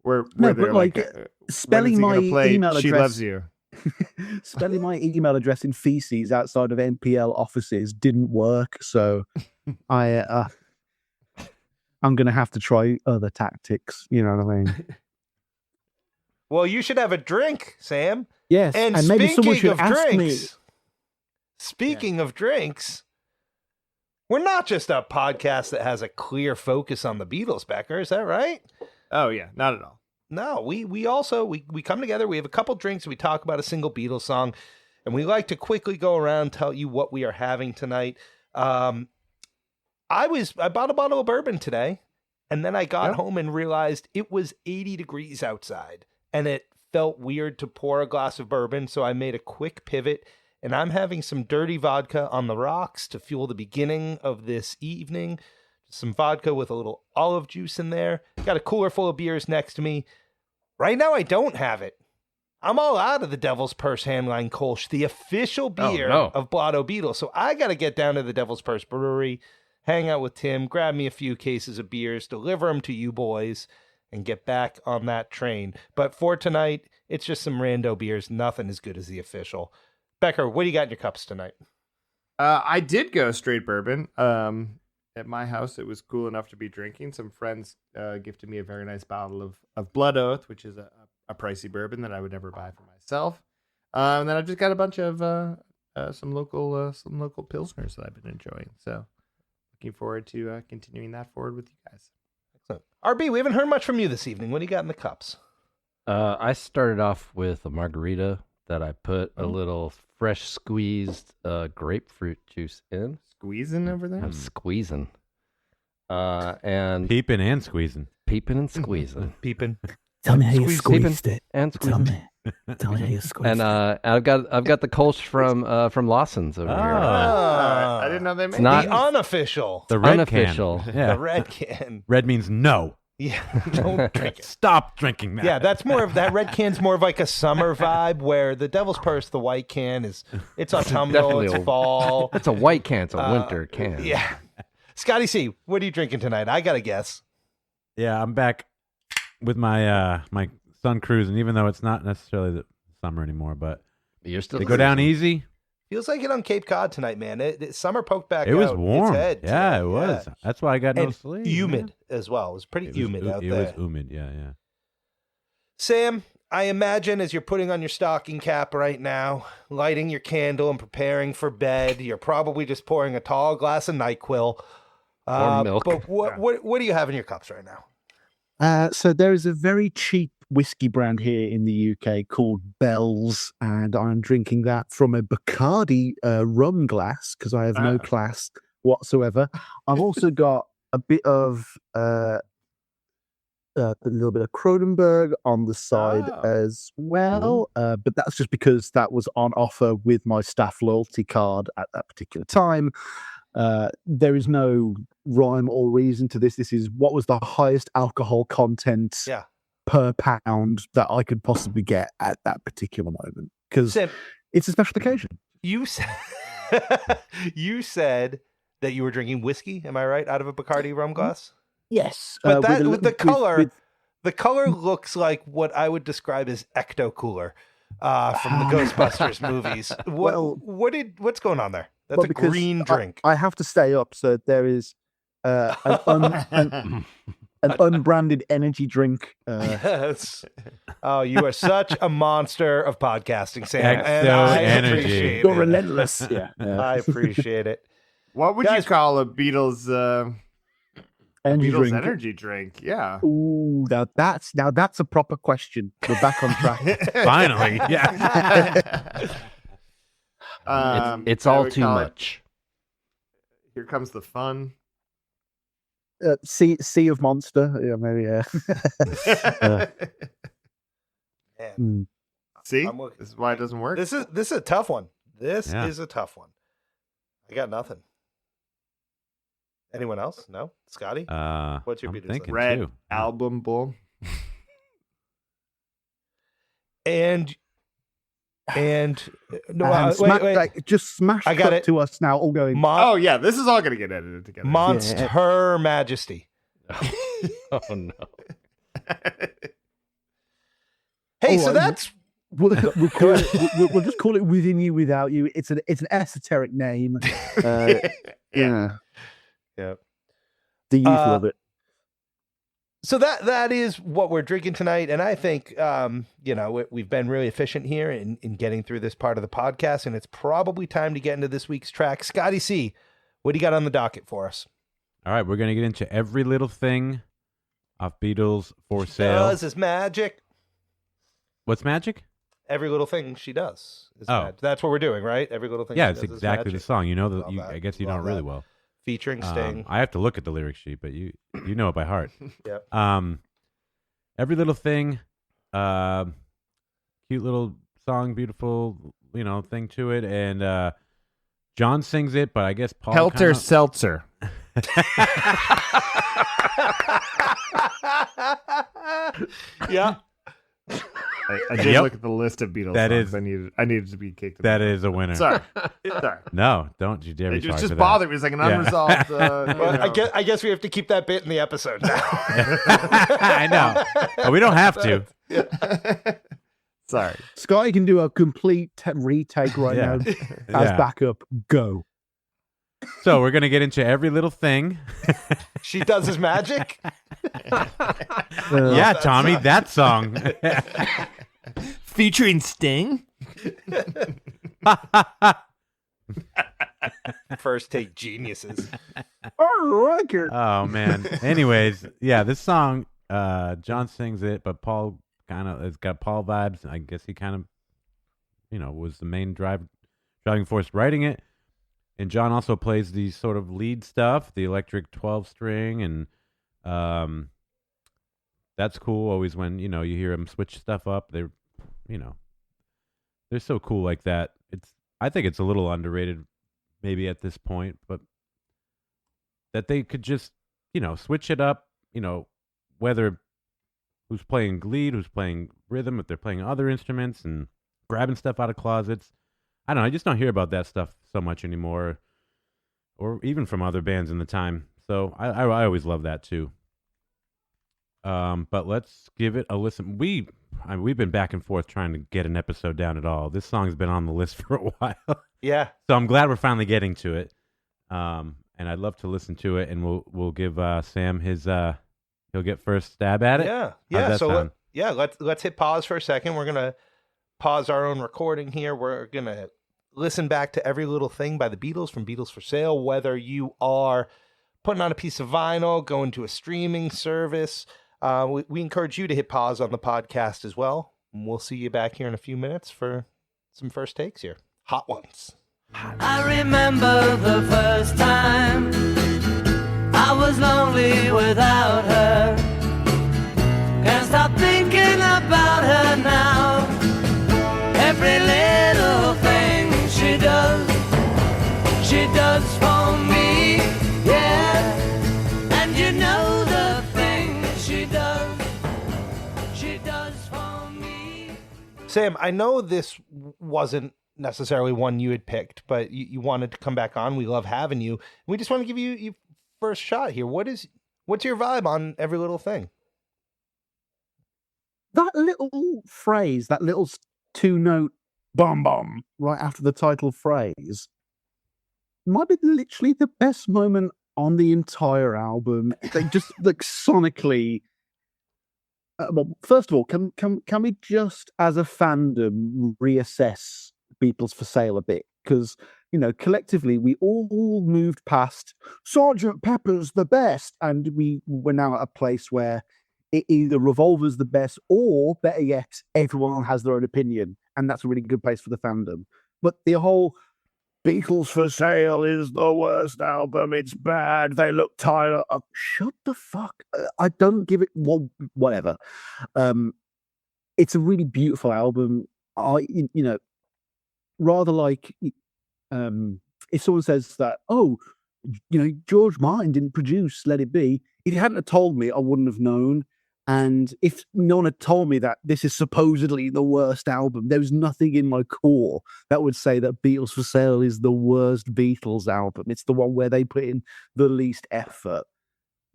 Where No, they're but, when spelling is he my gonna play email She address. Loves You. Spelling my email address in feces outside of NPL offices didn't work, so I'm going to have to try other tactics. You know what I mean? Well, you should have a drink, Sam. Yes, And maybe someone speaking should of ask me. speaking of drinks, we're not just a podcast that has a clear focus on the Beatles, Becker. Is that right? Oh yeah, not at all. No, we also come together. We have a couple drinks. We talk about a single Beatles song, and we like to quickly go around, tell you what we are having tonight. I bought a bottle of bourbon today, and then I got home and realized it was 80 degrees outside, and it felt weird to pour a glass of bourbon. So I made a quick pivot, and I'm having some dirty vodka on the rocks to fuel the beginning of this evening. Some vodka with a little olive juice in there. Got a cooler full of beers next to me. Right now, I don't have it. I'm all out of the Devil's Purse Handline Kolsch, the official beer of Blotto Beatles. So I got to get down to the Devil's Purse Brewery, hang out with Tim, grab me a few cases of beers, deliver them to you boys, and get back on that train. But for tonight, it's just some rando beers. Nothing as good as the official. Becker, what do you got in your cups tonight? I did go straight bourbon. At my house, it was cool enough to be drinking. Some friends gifted me a very nice bottle of Blottos, which is a pricey bourbon that I would never buy for myself. And then I've just got a bunch of some local pilsners that I've been enjoying. So looking forward to continuing that forward with you guys. Excellent. RB, we haven't heard much from you this evening. What do you got in the cups? I started off with a margarita that I put a little fresh squeezed grapefruit juice in. Squeezing over there? I'm squeezing. And Peeping and squeezing. peeping and squeezing. Peeping. Tell me how you Squeeze, squeezed it. And Tell squeezing. me. Tell me how you squeezed And I've got the Kolsch from Lawson's over here. I didn't know they made not- The unofficial. The red Unofficial. can. Yeah. The red can. Red means no. Yeah, don't drink it. Stop drinking that. Yeah, that's more of that red can's more of like a summer vibe where the Devil's Purse, the white can it's autumnal, Definitely it's a- fall. It's a white can. It's a winter can. Yeah. Scotty C, what are you drinking tonight? I got to guess. Yeah, I'm back with my my Sun Cruise, and even though it's not necessarily the summer anymore, but You're still they go down easy. Feels like it on Cape Cod tonight, man. Summer poked back It was out warm. its head Yeah, today. it was. Yeah. That's why I got no And sleep. humid man. as well. It was pretty It was humid out it there. was humid. Yeah, yeah. Sam, I imagine as you're putting on your stocking cap right now, lighting your candle and preparing for bed, you're probably just pouring a tall glass of NyQuil. Or milk. But what do you have in your cups right now? So there is a very cheap whiskey brand here in the UK called Bell's, and I'm drinking that from a Bacardi rum glass because I have no class whatsoever. I've also got a bit of a little bit of Kronenberg on the side as well, but that's just because that was on offer with my staff loyalty card at that particular time. There is no rhyme or reason to this. This is what was the highest alcohol content per pound that I could possibly get at that particular moment because it's a special occasion. You said that you were drinking whiskey. Am I right? Out of a Bacardi rum glass? Yes, but with the color, the color looks like what I would describe as ecto cooler from the Ghostbusters movies. What's going on there? That's a green drink. I have to stay up, so there is an unbranded energy drink. Yes. Oh, you are such a monster of podcasting, Sam. Energy. You're relentless. Yeah, I appreciate it. What would you call a Beatles energy drink? Yeah. Ooh, now that's a proper question. We're back on track. Finally. Yeah. It's all too much. Here comes the fun. Sea of Monster. Yeah, maybe. See, this is why it doesn't work. This is a tough one. This is a tough one. I got nothing. Anyone else? No, Scotty. What's your Beatles? Red too. Album Bull. And no, wait. Like, just smash I got it to us now, all going. This is all going to get edited together. Monster Majesty. Oh no. Hey, so that's we'll just call it Within You, Without You. It's an esoteric name. Yeah. The youth love it. So that is what we're drinking tonight, and I think we've been really efficient here in getting through this part of the podcast, and it's probably time to get into this week's track. Scotty C, what do you got on the docket for us? All right, we're going to get into Every Little Thing off Beatles for Sale. Does is magic. What's magic? Every little thing she does is magic. That's what we're doing, right? Every little thing. Yeah, she it's does exactly the song. You know I guess you know it really that. well. Featuring Sting. I have to look at the lyric sheet, but you know it by heart. Yep. Every Little Thing, cute little song, beautiful, thing to it, and John sings it, but I guess Paul Helter Seltzer. Yeah. I did look at the list of Beatles songs. I needed to be kicked. That is a winner. Sorry. No, don't you dare be sorry. It just for bothered me. It's like an unresolved. I guess we have to keep that bit in the episode now. I know, but we don't have to. Sorry, Scotty can do a complete retake right now as backup. Go. So we're gonna get into Every Little Thing. She does his magic. Yeah, Tommy, that song. Featuring Sting. First take geniuses. Oh man. Anyways, this song, John sings it, but Paul it's got Paul vibes. I guess he kind of, was the main driving force writing it. And John also plays the sort of lead stuff, the electric 12-string, and that's cool. Always when you hear him switch stuff up, they're so cool like that. I think it's a little underrated, maybe at this point, but that they could just switch it up. Whether who's playing lead, who's playing rhythm, if they're playing other instruments and grabbing stuff out of closet. I don't know. I just don't hear about that stuff so much anymore, or even from other bands in the time. So I always love that too. But let's give it a listen. We've been back and forth trying to get an episode down at all. This song's been on the list for a while. Yeah. So I'm glad we're finally getting to it. And I'd love to listen to it, and we'll give Sam his he'll get first stab at it. Yeah. So yeah, let's hit pause for a second. We're gonna pause our own recording here. We're gonna listen back to Every Little Thing by the Beatles from Beatles for Sale. Whether you are putting on a piece of vinyl, going to a streaming service, we encourage you to hit pause on the podcast as well. And we'll see you back here in a few minutes for some first takes here. Hot ones. I remember the first time I was lonely without her. Can't stop thinking about her now. Every little thing she does for me, yeah. And you know the things she does for me. Sam, I know this wasn't necessarily one you had picked, but you wanted to come back on. We love having you. We just want to give you first shot here. What's your vibe on Every Little Thing? That little phrase, that little 2-note bum bum right after the title phrase, might be literally the best moment on the entire album. They just like sonically. Well, first of all, can we just as a fandom reassess Beatles for Sale a bit? Because collectively we all moved past Sgt. Pepper's the best, and we're now at a place where it either Revolver's the best, or better yet, everyone has their own opinion, and that's a really good place for the fandom. But the whole Beatles for Sale is the worst album. It's bad. They look tired. Shut the fuck. I don't give it. Well, whatever. It's a really beautiful album. Rather like if someone says that, George Martin didn't produce Let It Be. If you hadn't have told me, I wouldn't have known. And if no one had told me that this is supposedly the worst album, there was nothing in my core that would say that Beatles for Sale is the worst Beatles album. It's the one where they put in the least effort.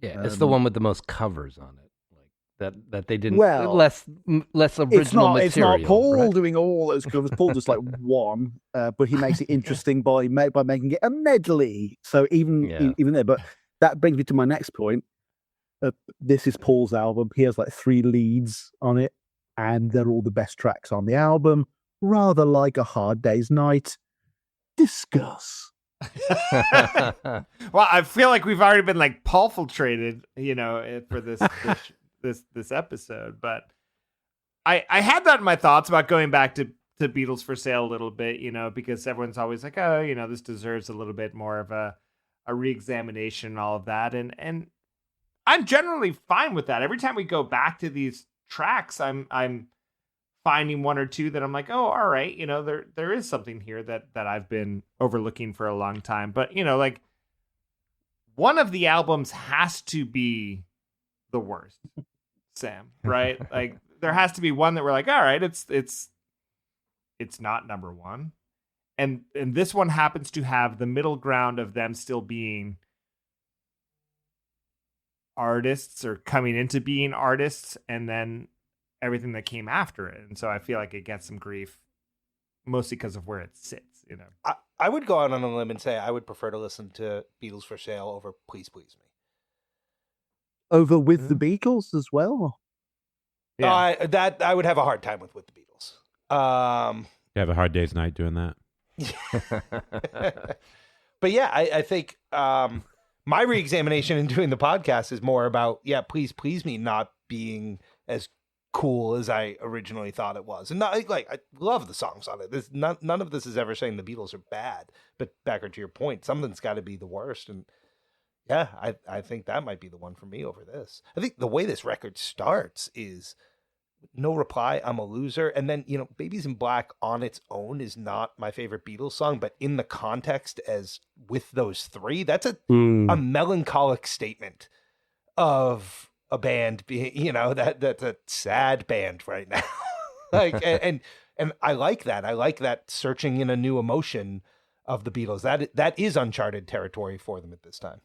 Yeah, it's the one with the most covers on it. Like that they didn't. Well, less original material. It's not Paul right? doing all those covers. Paul just like one, but he makes it interesting by making it a medley. So even there, but that brings me to my next point. This is Paul's album. He has like 3 leads on it, and they're all the best tracks on the album. Rather like A Hard Day's Night. Discuss. Well, I feel like we've already been like Paul-filtrated, for this episode. But I had that in my thoughts about going back to Beatles for Sale a little bit, because everyone's always like, oh, this deserves a little bit more of a re-examination and all of that, and I'm generally fine with that. Every time we go back to these tracks, I'm finding one or two that I'm like, oh, all right, there is something here that I've been overlooking for a long time. But like one of the albums has to be the worst, Sam, right? Like there has to be one that we're like, all right, it's not number one, and this one happens to have the middle ground of them still being artists or coming into being artists, and then everything that came after it. And so I feel like it gets some grief mostly because of where it sits, I would go out on a limb and say I would prefer to listen to Beatles for Sale over Please Please Me. Over With the Beatles as well? Yeah. I would have a hard time with the Beatles. You have a hard day's night doing that. But yeah, I think my re-examination in doing the podcast is more about, Please Please Me not being as cool as I originally thought it was. And not like I love the songs on it. None of this is ever saying the Beatles are bad. But Becker, to your point, something's got to be the worst. And yeah, I think that might be the one for me over this. I think the way this record starts is No Reply, I'm a Loser. And then, Babies in Black on its own is not my favorite Beatles song, but in the context as with those 3, that's a melancholic statement of a band being, that's a sad band right now. and I like that. I like that searching in a new emotion of the Beatles. That is uncharted territory for them at this time.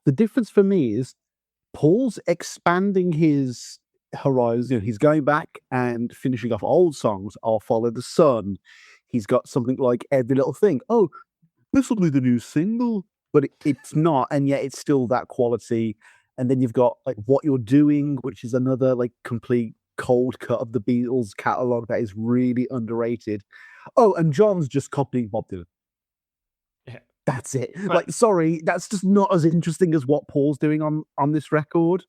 The difference for me is Paul's expanding his horizon. He's going back and finishing off old songs. I'll Follow the Sun. He's got something like Every Little Thing. Oh, this will be the new single, but it's not, and yet it's still that quality. And then you've got like What You're Doing, which is another like complete cold cut of the Beatles catalog that is really underrated. Oh, and John's just copying Bob Dylan. Yeah. That's it. But- Like, sorry, that's just not as interesting as what Paul's doing on this record.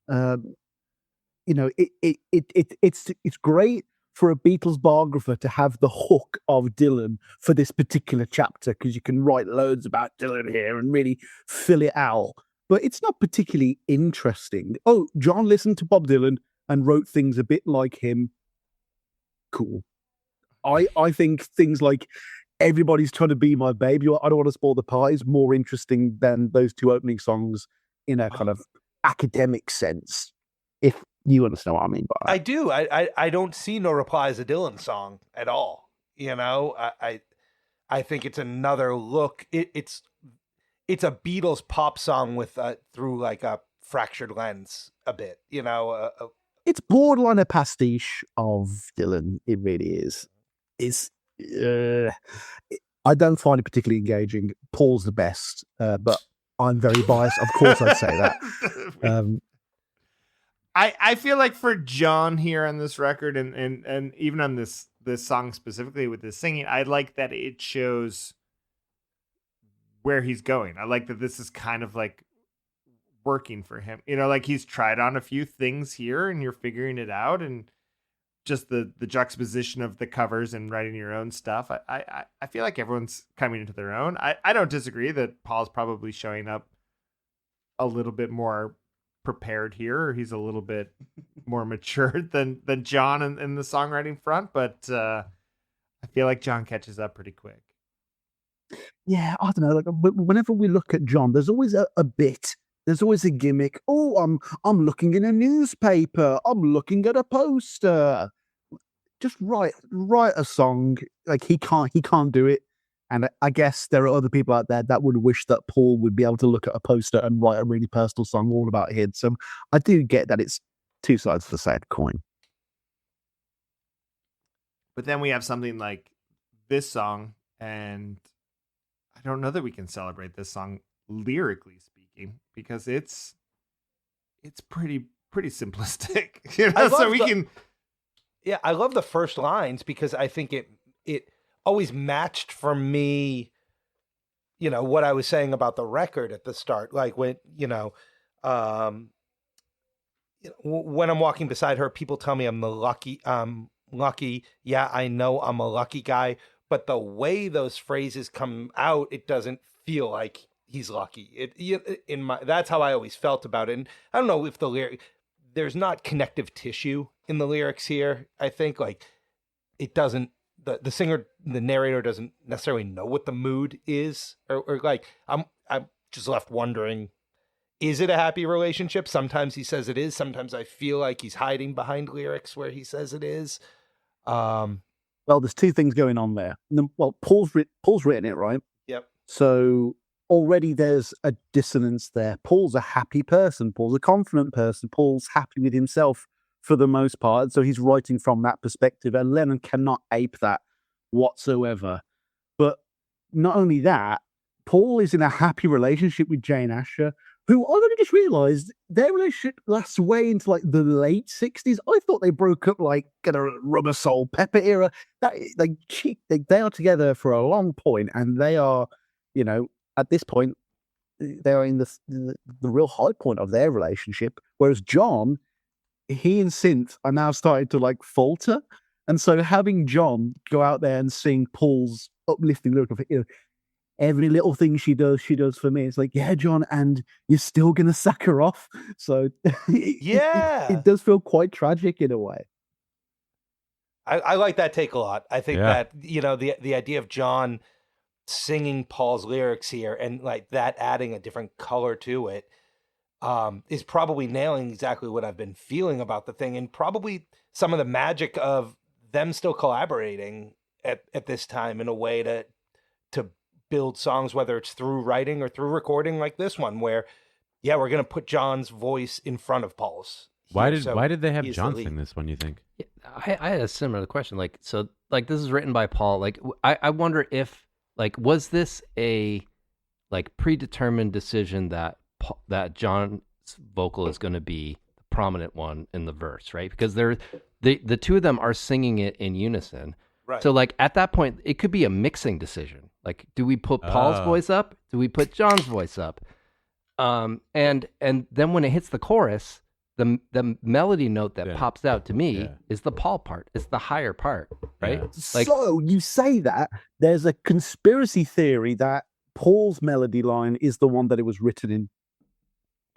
You know, it's great for a Beatles biographer to have the hook of Dylan for this particular chapter because you can write loads about Dylan here and really fill it out. But it's not particularly interesting. Oh, John listened to Bob Dylan and wrote things a bit like him. Cool. I think things like Everybody's Trying to Be My Baby or I Don't Want to Spoil the Party is more interesting than those two opening songs in a kind of academic sense, if you understand what I mean by that. I do. I don't see No Reply as a Dylan song at all. You know, I think it's another look. It's a Beatles pop song with through like a fractured lens a bit. You know, It's borderline a pastiche of Dylan. It really is. I don't find it particularly engaging. Paul's the best, but I'm very biased. Of course, I'd say that. I feel like for John here on this record and even on this song specifically with the singing, I like that it shows where he's going. I like that this is kind of like working for him. You know, like he's tried on a few things here and you're figuring it out, and just the juxtaposition of the covers and writing your own stuff. I feel like everyone's coming into their own. I don't disagree that Paul's probably showing up a little bit more prepared here, or he's a little bit more mature than John in the songwriting front, but I feel like John catches up pretty quick. Yeah, I don't know. Like whenever we look at John, there's always a bit. There's always a gimmick. Oh, I'm looking in a newspaper. I'm looking at a poster. Just write a song. Like he can't do it. And I guess there are other people out there that would wish that Paul would be able to look at a poster and write a really personal song all about him. So I do get that it's two sides of the same coin. But then we have something like this song, and I don't know that we can celebrate this song lyrically speaking because it's pretty simplistic. You know, so we can. Yeah, I love the first lines because I think it always matched for me, you know, what I was saying about the record at the start. Like when, when I'm walking beside her, people tell me I'm lucky. Yeah, I know I'm a lucky guy, but the way those phrases come out, it doesn't feel like he's lucky. That's how I always felt about it. And I don't know if there's not connective tissue in the lyrics here. I think like it doesn't, the singer, the narrator doesn't necessarily know what the mood is, or like I'm just left wondering, is it a happy relationship? Sometimes he says it is. Sometimes I feel like he's hiding behind lyrics where he says it is. Well, there's two things going on there. Well, Paul's written it, right? Yep. So already there's a dissonance there. Paul's a happy person. Paul's a confident person. Paul's happy with himself for the most part. So he's writing from that perspective, and Lennon cannot ape that whatsoever. But not only that, Paul is in a happy relationship with Jane Asher, who I only just realized their relationship lasts way into like the late 60s. I thought they broke up like in a Rubber Soul Pepper era. They are together for a long point, and they are, you know, at this point, they are in the real high point of their relationship. Whereas John, he and Synth are now starting to like falter. And so having John go out there and sing Paul's uplifting lyric of, you know, every little thing she does for me. It's like, yeah, John, and you're still going to sack her off. So it does feel quite tragic in a way. I like that take a lot. I think that, you know, the idea of John singing Paul's lyrics here and like that adding a different color to it is probably nailing exactly what I've been feeling about the thing, and probably some of the magic of them still collaborating at this time in a way to build songs, whether it's through writing or through recording like this one, where, yeah, we're going to put John's voice in front of Paul's. Why did they have John sing this one, you think? Yeah, I had a similar question. Like, so like this is written by Paul. Like, I wonder if, like, was this a like predetermined decision that John vocal is going to be the prominent one in the verse, right? Because the two of them are singing it in unison. Right. So like at that point, it could be a mixing decision. Like, do we put Paul's voice up? Do we put John's voice up? And then when it hits the chorus, the melody note that pops out to me is the Paul part. It's the higher part, right? Yeah. Like, so you say that there's a conspiracy theory that Paul's melody line is the one that it was written in.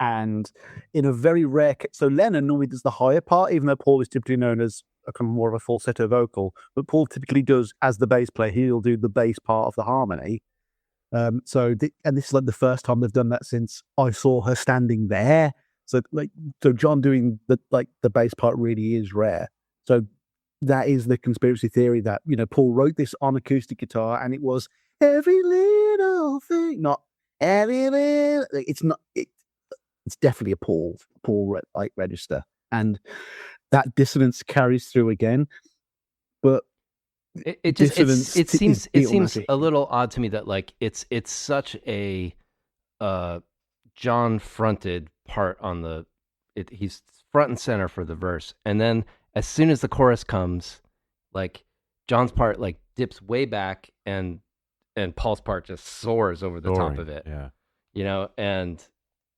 And in a very rare case, so Lennon normally does the higher part, even though Paul is typically known as a kind of more of a falsetto vocal. But Paul typically does, as the bass player, he'll do the bass part of the harmony. And this is like the first time they've done that since I Saw Her Standing There. So John doing the bass part really is rare. So that is the conspiracy theory that, Paul wrote this on acoustic guitar and it was every little thing, not every little. It's definitely a Paul like register, and that dissonance carries through again. But it seems a little odd to me that like it's such a John fronted part on he's front and center for the verse, and then as soon as the chorus comes, like John's part like dips way back and Paul's part just soars over the top of it. Yeah. And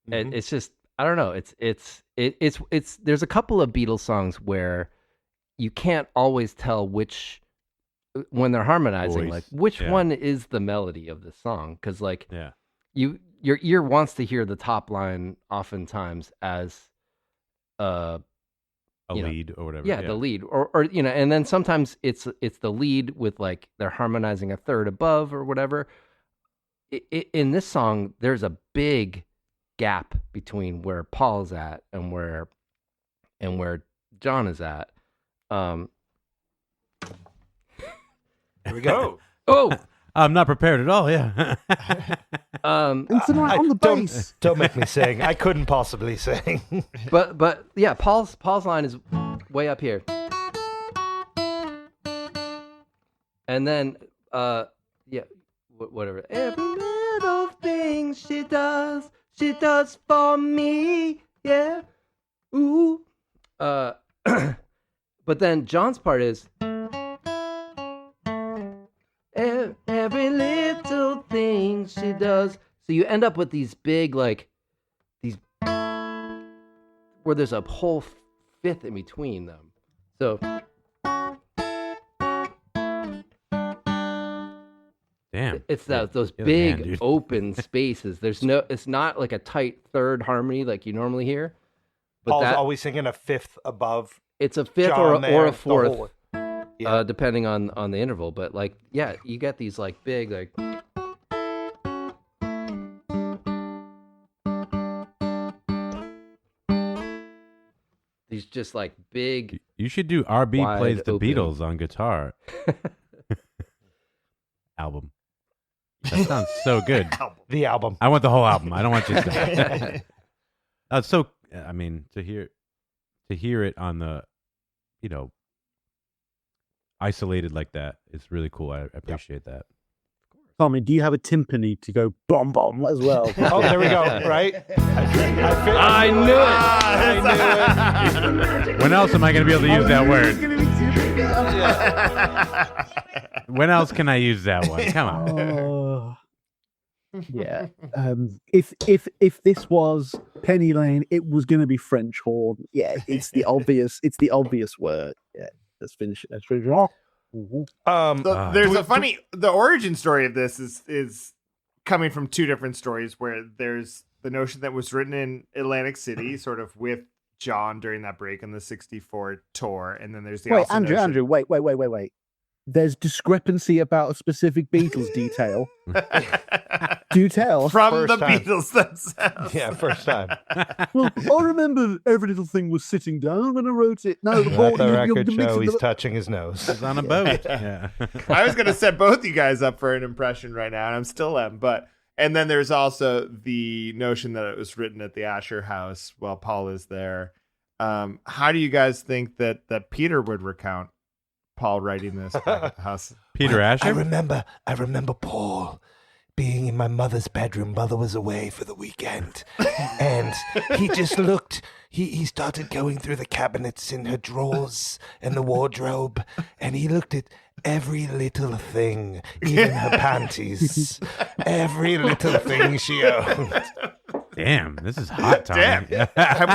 it's just, I don't know. It's there's a couple of Beatles songs where you can't always tell when they're harmonizing, voice. like which one is the melody of the song. Cause like your ear wants to hear the top line oftentimes as, a lead or whatever. Yeah, the lead or and then sometimes it's the lead with like they're harmonizing a third above or whatever. In this song, there's a big gap between where Paul's at and where John is at. Here we go. Oh, I'm not prepared at all. Yeah. on the bass. Don't make me sing. I couldn't possibly sing. but yeah, Paul's line is way up here, and then whatever. Every little thing she does for me. Yeah. Ooh. But then John's part is every little thing she does. So you end up with these big, like, where there's a whole fifth in between them. So. Damn. It's those big open spaces. It's not like a tight third harmony like you normally hear. But Paul's always singing a fifth above. It's a fifth John or a fourth, Yeah. depending on the interval. But like, yeah, you get these like big like. These just like big. You should do RB plays the open. Beatles on guitar album. That sounds so good. The album. I want the whole album. I don't want just that. That's so. I mean, to hear it on the, isolated like that is really cool. I appreciate that. Tommy, do you have a timpani to go bomb bomb as well? Oh, there we go. Right. I knew it. When else am I going to be able to use that word? When else can I use that one? Come on. Yeah. If this was Penny Lane, it was going to be French horn. Yeah, it's the obvious word. Yeah, let's finish it. Off. There's the origin story of this is coming from two different stories, where there's the notion that was written in Atlantic City, sort of with John during that break on the '64 tour, and then there's the Andrew, wait. There's discrepancy about a specific Beatles detail. Do tell. From First the time. Beatles themselves. Yeah, first time. Well, I remember every little thing was sitting down when I wrote it. No, Let the record you're show mixing he's the- touching his nose. It's on a boat. Yeah. I was going to set both you guys up for an impression right now, and I'm still am. And then there's also the notion that it was written at the Asher house while Paul is there. How do you guys think that Peter would recount Paul writing this back at the house? Peter Asher? I remember Paul being in my mother's bedroom. Mother was away for the weekend. And he just looked, he started going through the cabinets in her drawers and the wardrobe. And he looked at every little thing, even her panties. Every little thing she owned. Damn, this is hot, Tommy. Damn. Have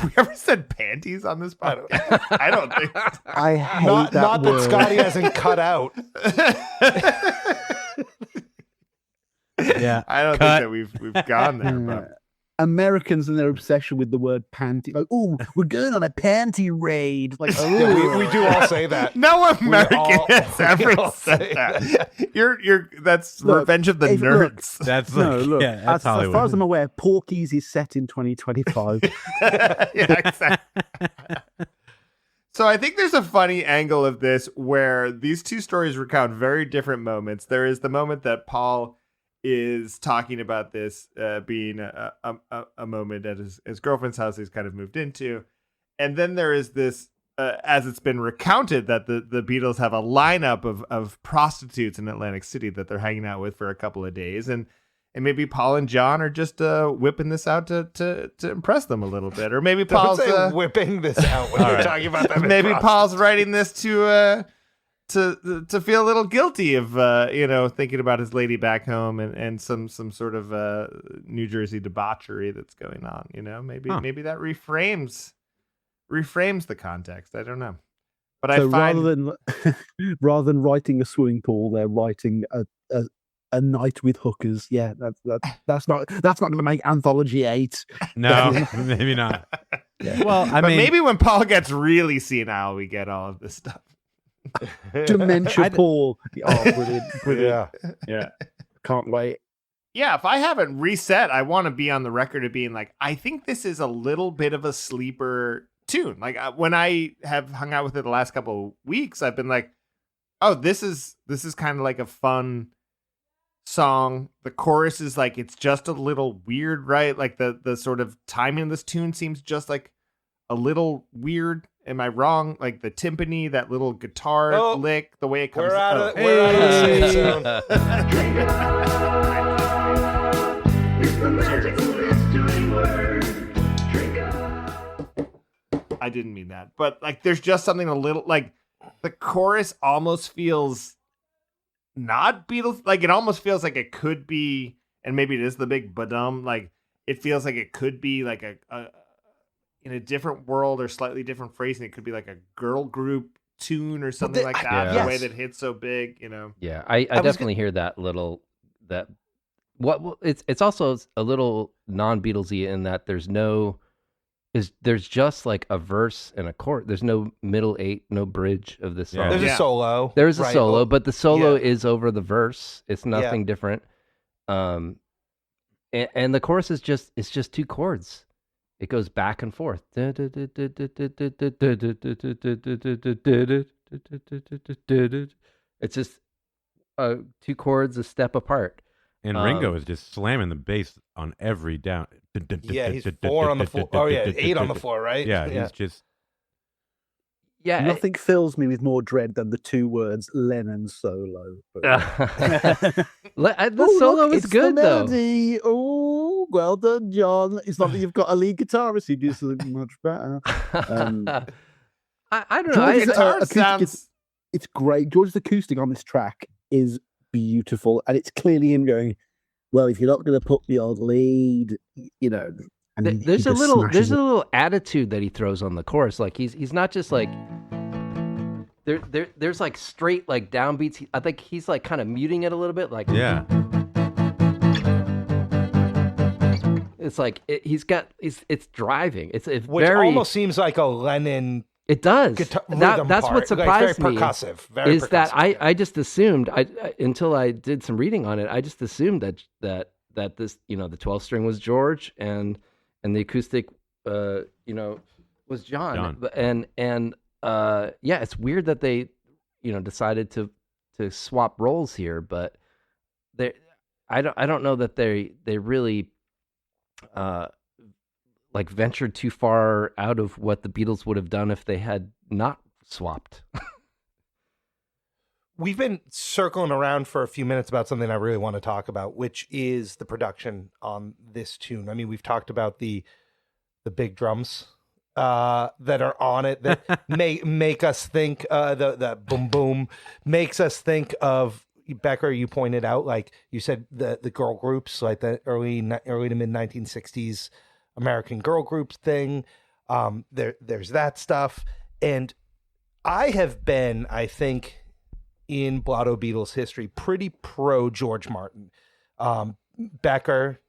we ever said panties on this podcast? I don't think so. I hate Not that that word. Scotty hasn't cut out. Yeah, I don't cut. think that we've gone there. But Americans and their obsession with the word panty. Like, oh, we're going on a panty raid. Like, oh, Yeah, we do all say that. no American all- has we ever all said say that. You're that's Look, Revenge of the if- look, Nerds. That's no, like, look. yeah, that's as far Hollywood. as I'm aware, Porky's is set in 2025. Yeah, exactly. So I think there's a funny angle of this where these two stories recount very different moments. There is the moment that Paul is talking about this being a moment at his girlfriend's house he's kind of moved into. And then there is this, as it's been recounted, that the Beatles have a lineup of prostitutes in Atlantic City that they're hanging out with for a couple of days. And maybe Paul and John are just whipping this out to impress them a little bit. Or maybe Don't Paul's say whipping this out when you're talking about that. maybe Paul's writing this to feel a little guilty of thinking about his lady back home and some sort of New Jersey debauchery that's going on. Maybe that reframes the context. I don't know, but So I find rather than writing a swimming pool, they're writing a night with hookers. Yeah, that's not going to make Anthology 8. No, maybe not. Yeah. Well, I but mean, maybe when Paul gets really senile, we get all of this stuff. Dementia Paul. Oh, brilliant. Yeah. Can't wait. Yeah, if I haven't reset, I want to be on the record of being like, I think this is a little bit of a sleeper tune. Like when I have hung out with it the last couple of weeks, I've been like, oh, this is kind of like a fun song. The chorus is like, it's just a little weird, right? Like the sort of timing of this tune seems just like a little weird. Am I wrong? Like the timpani, that little guitar lick, the way it comes. We're out of the safe zone. I didn't mean that, but like, there's just something a little like the chorus almost feels not Beatles. Like it almost feels like it could be, and maybe it is the big badum. Like it feels like it could be like a in a different world or slightly different phrasing. It could be like a girl group tune or something like that. Yeah. The way that hits so big, Yeah, I definitely hear that little that. It's also a little non-Beatlesy in that there's just like a verse and a chord. There's no middle eight, no bridge of this song. There's a solo. There's a right? solo, but the solo Yeah. is over the verse. It's nothing different. And the chorus is just two chords. It goes back and forth. It's just two chords a step apart. and Ringo is just slamming the bass on every down. Yeah, he's 4 on the floor. Oh yeah, 8 on the floor, right? Yeah, he's just. Yeah, Nothing fills me with more dread than the two words Lennon solo. But- the Oh, solo look, is it's good the though. melody. Oh, well done, John. It's not that you've got a lead guitarist who does something much better. I don't know. George's Guitar acoustic sounds. it's great. George's acoustic on this track is beautiful, and it's clearly him going, well, if you're not going to put the old lead, and he There's a just little smashes it. little attitude that he throws on the chorus. Like he's not just like there's like straight like downbeats. I think he's like kind of muting it a little bit. Like Yeah. it's like it's driving. It's Which very almost seems like a Lennon it does. guitar That's rhythm what part. surprised like, me. very percussive. Very Is that percussive. I just assumed until I did some reading on it. I just assumed that this the 12 string was George and the acoustic was John. And it's weird that they decided to swap roles here, but I don't know that they really like ventured too far out of what the Beatles would have done if they had not swapped. we've been circling around for a few minutes about something I really want to talk about, which is the production on this tune. I mean, we've talked about the big drums that are on it that make us think the boom boom makes us think of Becker. You pointed out, like you said, the girl groups, like the early to mid 1960s American girl group thing. There's that stuff, and I have been, I think, in Blotto Beatles history, pretty pro George Martin. Becker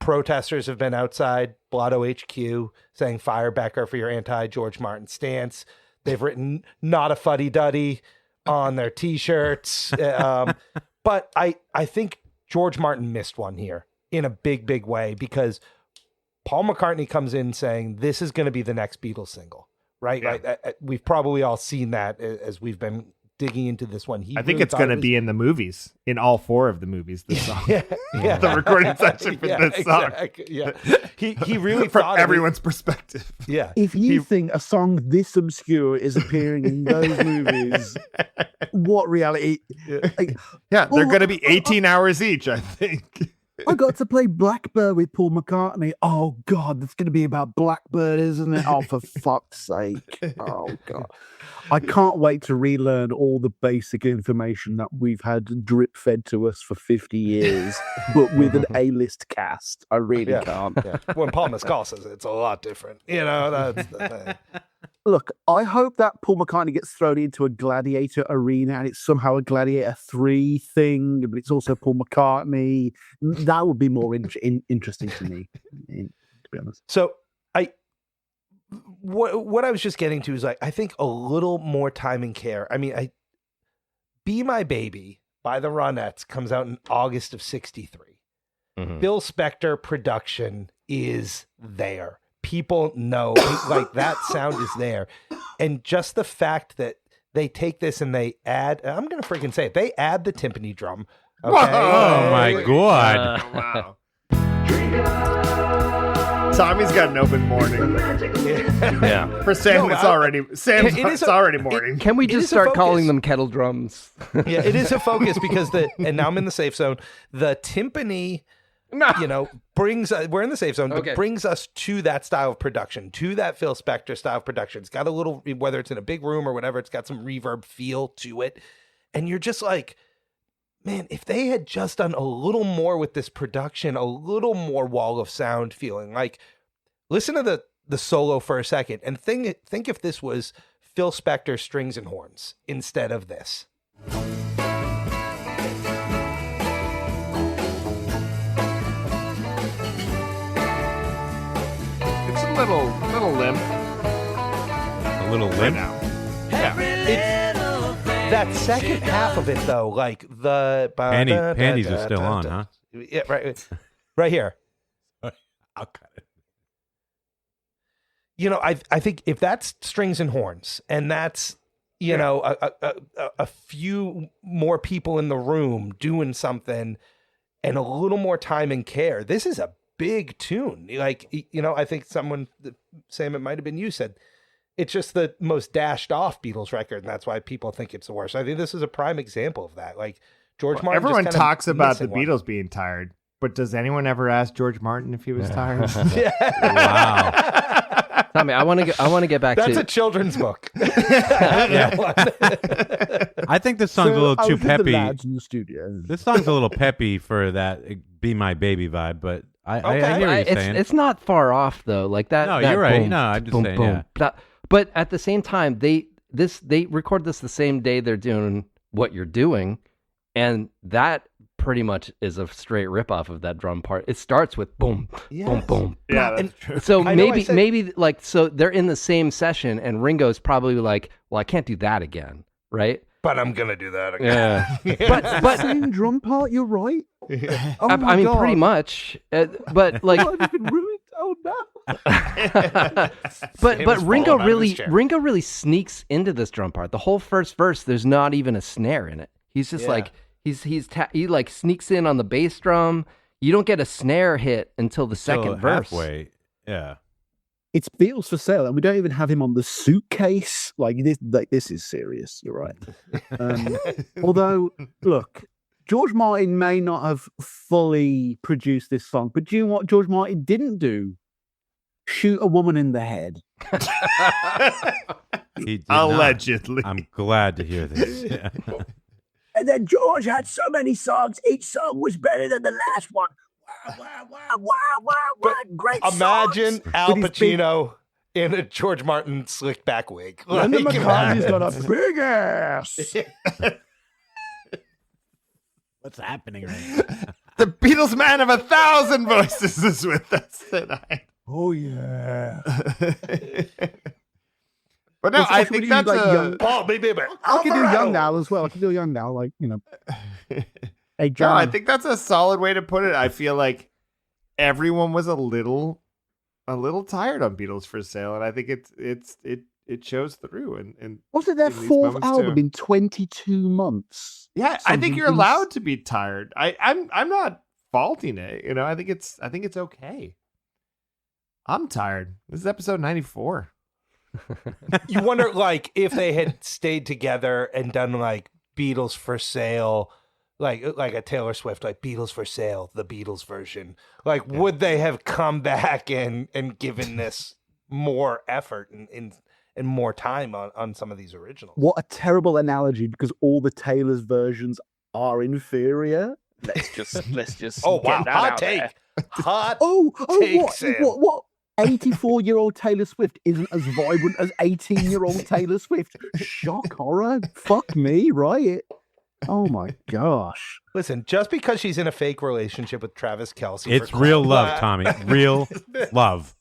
protesters have been outside Blotto HQ saying fire Becker for your anti-George Martin stance. They've written "not a fuddy-duddy" on their T-shirts. But I think George Martin missed one here in a big way, because Paul McCartney comes in saying this is going to be the next Beatles single, right? Yeah. Like, we've probably all seen that as we've been digging into this one. I think it's going to be in the movies, in all 4 of the movies. This song, yeah. the recording section for this song. Exactly. Yeah, he really from thought everyone's perspective. Yeah, If you think a song this obscure is appearing in those movies, what reality? Like, Yeah, they're going to be 18 hours each, I think. I got to play Blackbird with Paul McCartney. Oh God, that's going to be about Blackbird, isn't it? Oh, for fuck's sake! Oh God, I can't wait to relearn all the basic information that we've had drip fed to us for 50 years, but with an A-list cast. I really can't. Yeah. When Paul Mescal says it's a lot different, that's the thing. Look, I hope that Paul McCartney gets thrown into a Gladiator arena and it's somehow a Gladiator 3 thing, but it's also Paul McCartney. That would be more interesting to me, to be honest. So what I was just getting to is, like, I think a little more time and care. I mean, Be My Baby by the Ronettes comes out in August of 63. Mhm. Phil Spector production is there. People know, like, that sound is there. And just the fact that they take this and they add, I'm going to freaking say it, they add the timpani drum. Okay? Oh my God. Wow. Tommy's got an open morning. Yeah. For Sam, No, it's already already morning. Can we It just is a start calling focus. them kettle drums? Yeah, it is a focus because and now I'm in the safe zone. The timpani, brings we're in the safe zone, Okay. but brings us to that style of production, to that Phil Spector style of production. It's got a little, whether it's in a big room or whatever, it's got some reverb feel to it. And you're just like, man, if they had just done a little more with this production, a little more wall of sound feeling, like, listen to the solo for a second and think if this was Phil Spector strings and horns instead of this. It's a little limp. A little Right limp. now. That second half of it, though, like the Panties are still on, huh? Yeah, right here. I'll cut it. I think if that's strings and horns, and that's a few more people in the room doing something, and a little more time and care, this is a big tune. Like, I think someone, Sam, it might have been you, said it's just the most dashed off Beatles record, and that's why people think it's the worst. I think this is a prime example of that. Like, George Martin. Everyone just kinda talks about the missing one. Beatles being tired, but does anyone ever ask George Martin if he was tired? Wow. Tommy, I want to get back That's to a children's book. I think this song's a little I too was with the peppy. lads in the studio. This song's a little peppy for that "Be My Baby" vibe, but I Okay. hear what you're saying. It's not far off though. Like that. No, that you're right. boom, No, I'm just boom, saying, boom, But at the same time, they record this the same day they're doing What You're Doing, and that pretty much is a straight ripoff of that drum part. It starts with boom, boom, boom. Yeah, And- that's true. So I know I said- maybe like, so they're in the same session, and Ringo's probably like, well, I can't do that again, right? But I'm gonna do that again. Yeah. but Same drum part, you're right. Oh I my mean, God. pretty much. But like, Oh, it's been ruined. Oh no. but was Ringo falling out of his chair. really sneaks into this drum part. The whole first verse, there's not even a snare in it. He's just Yeah. like he like sneaks in on the bass drum. You don't get a snare hit until the second Still verse. halfway. Yeah. It's Beatles for Sale, and we don't even have him on the suitcase. Like this is serious. You're right. Although, look, George Martin may not have fully produced this song, but do you know what George Martin didn't do? Shoot a woman in the head. He did Allegedly. not. I'm glad to hear this. Yeah. And then George had so many songs. Each song was better than the last one. Wow. Great Imagine songs. Al Pacino in a George Martin slicked back wig. Linda Like, McCartney's got a big ass. What's happening right now? The Beatles man of 1,000 voices is with us tonight. Oh, yeah. But no, I think that's young. Paul, baby. I can do Young now as well. I can do Young now, like, you know. Hey, No, John. I think that's a solid way to put it. I feel like everyone was a little tired on Beatles for Sale, and I think it shows through. And Was it their in these fourth moments, album too. in 22 months? Yeah, I think Something you're allowed to be tired. I'm not faulting it. You know, I think it's okay. I'm tired. This is episode 94. You wonder, like, if they had stayed together and done like Beatles for Sale, like a Taylor Swift, like Beatles for Sale, the Beatles version. Like, would they have come back and given this more effort and more time on some of these originals? What a terrible analogy, because all the Taylor's versions are inferior. Let's just. Oh get wow, that hot out take, there. hot. Take, take, Sam. what? 84-year-old Taylor Swift isn't as vibrant as 18-year-old Taylor Swift. Shock horror. Fuck me, right? Oh my gosh. Listen, just because she's in a fake relationship with Travis Kelce, It's for real clout- love, Tommy. Real love.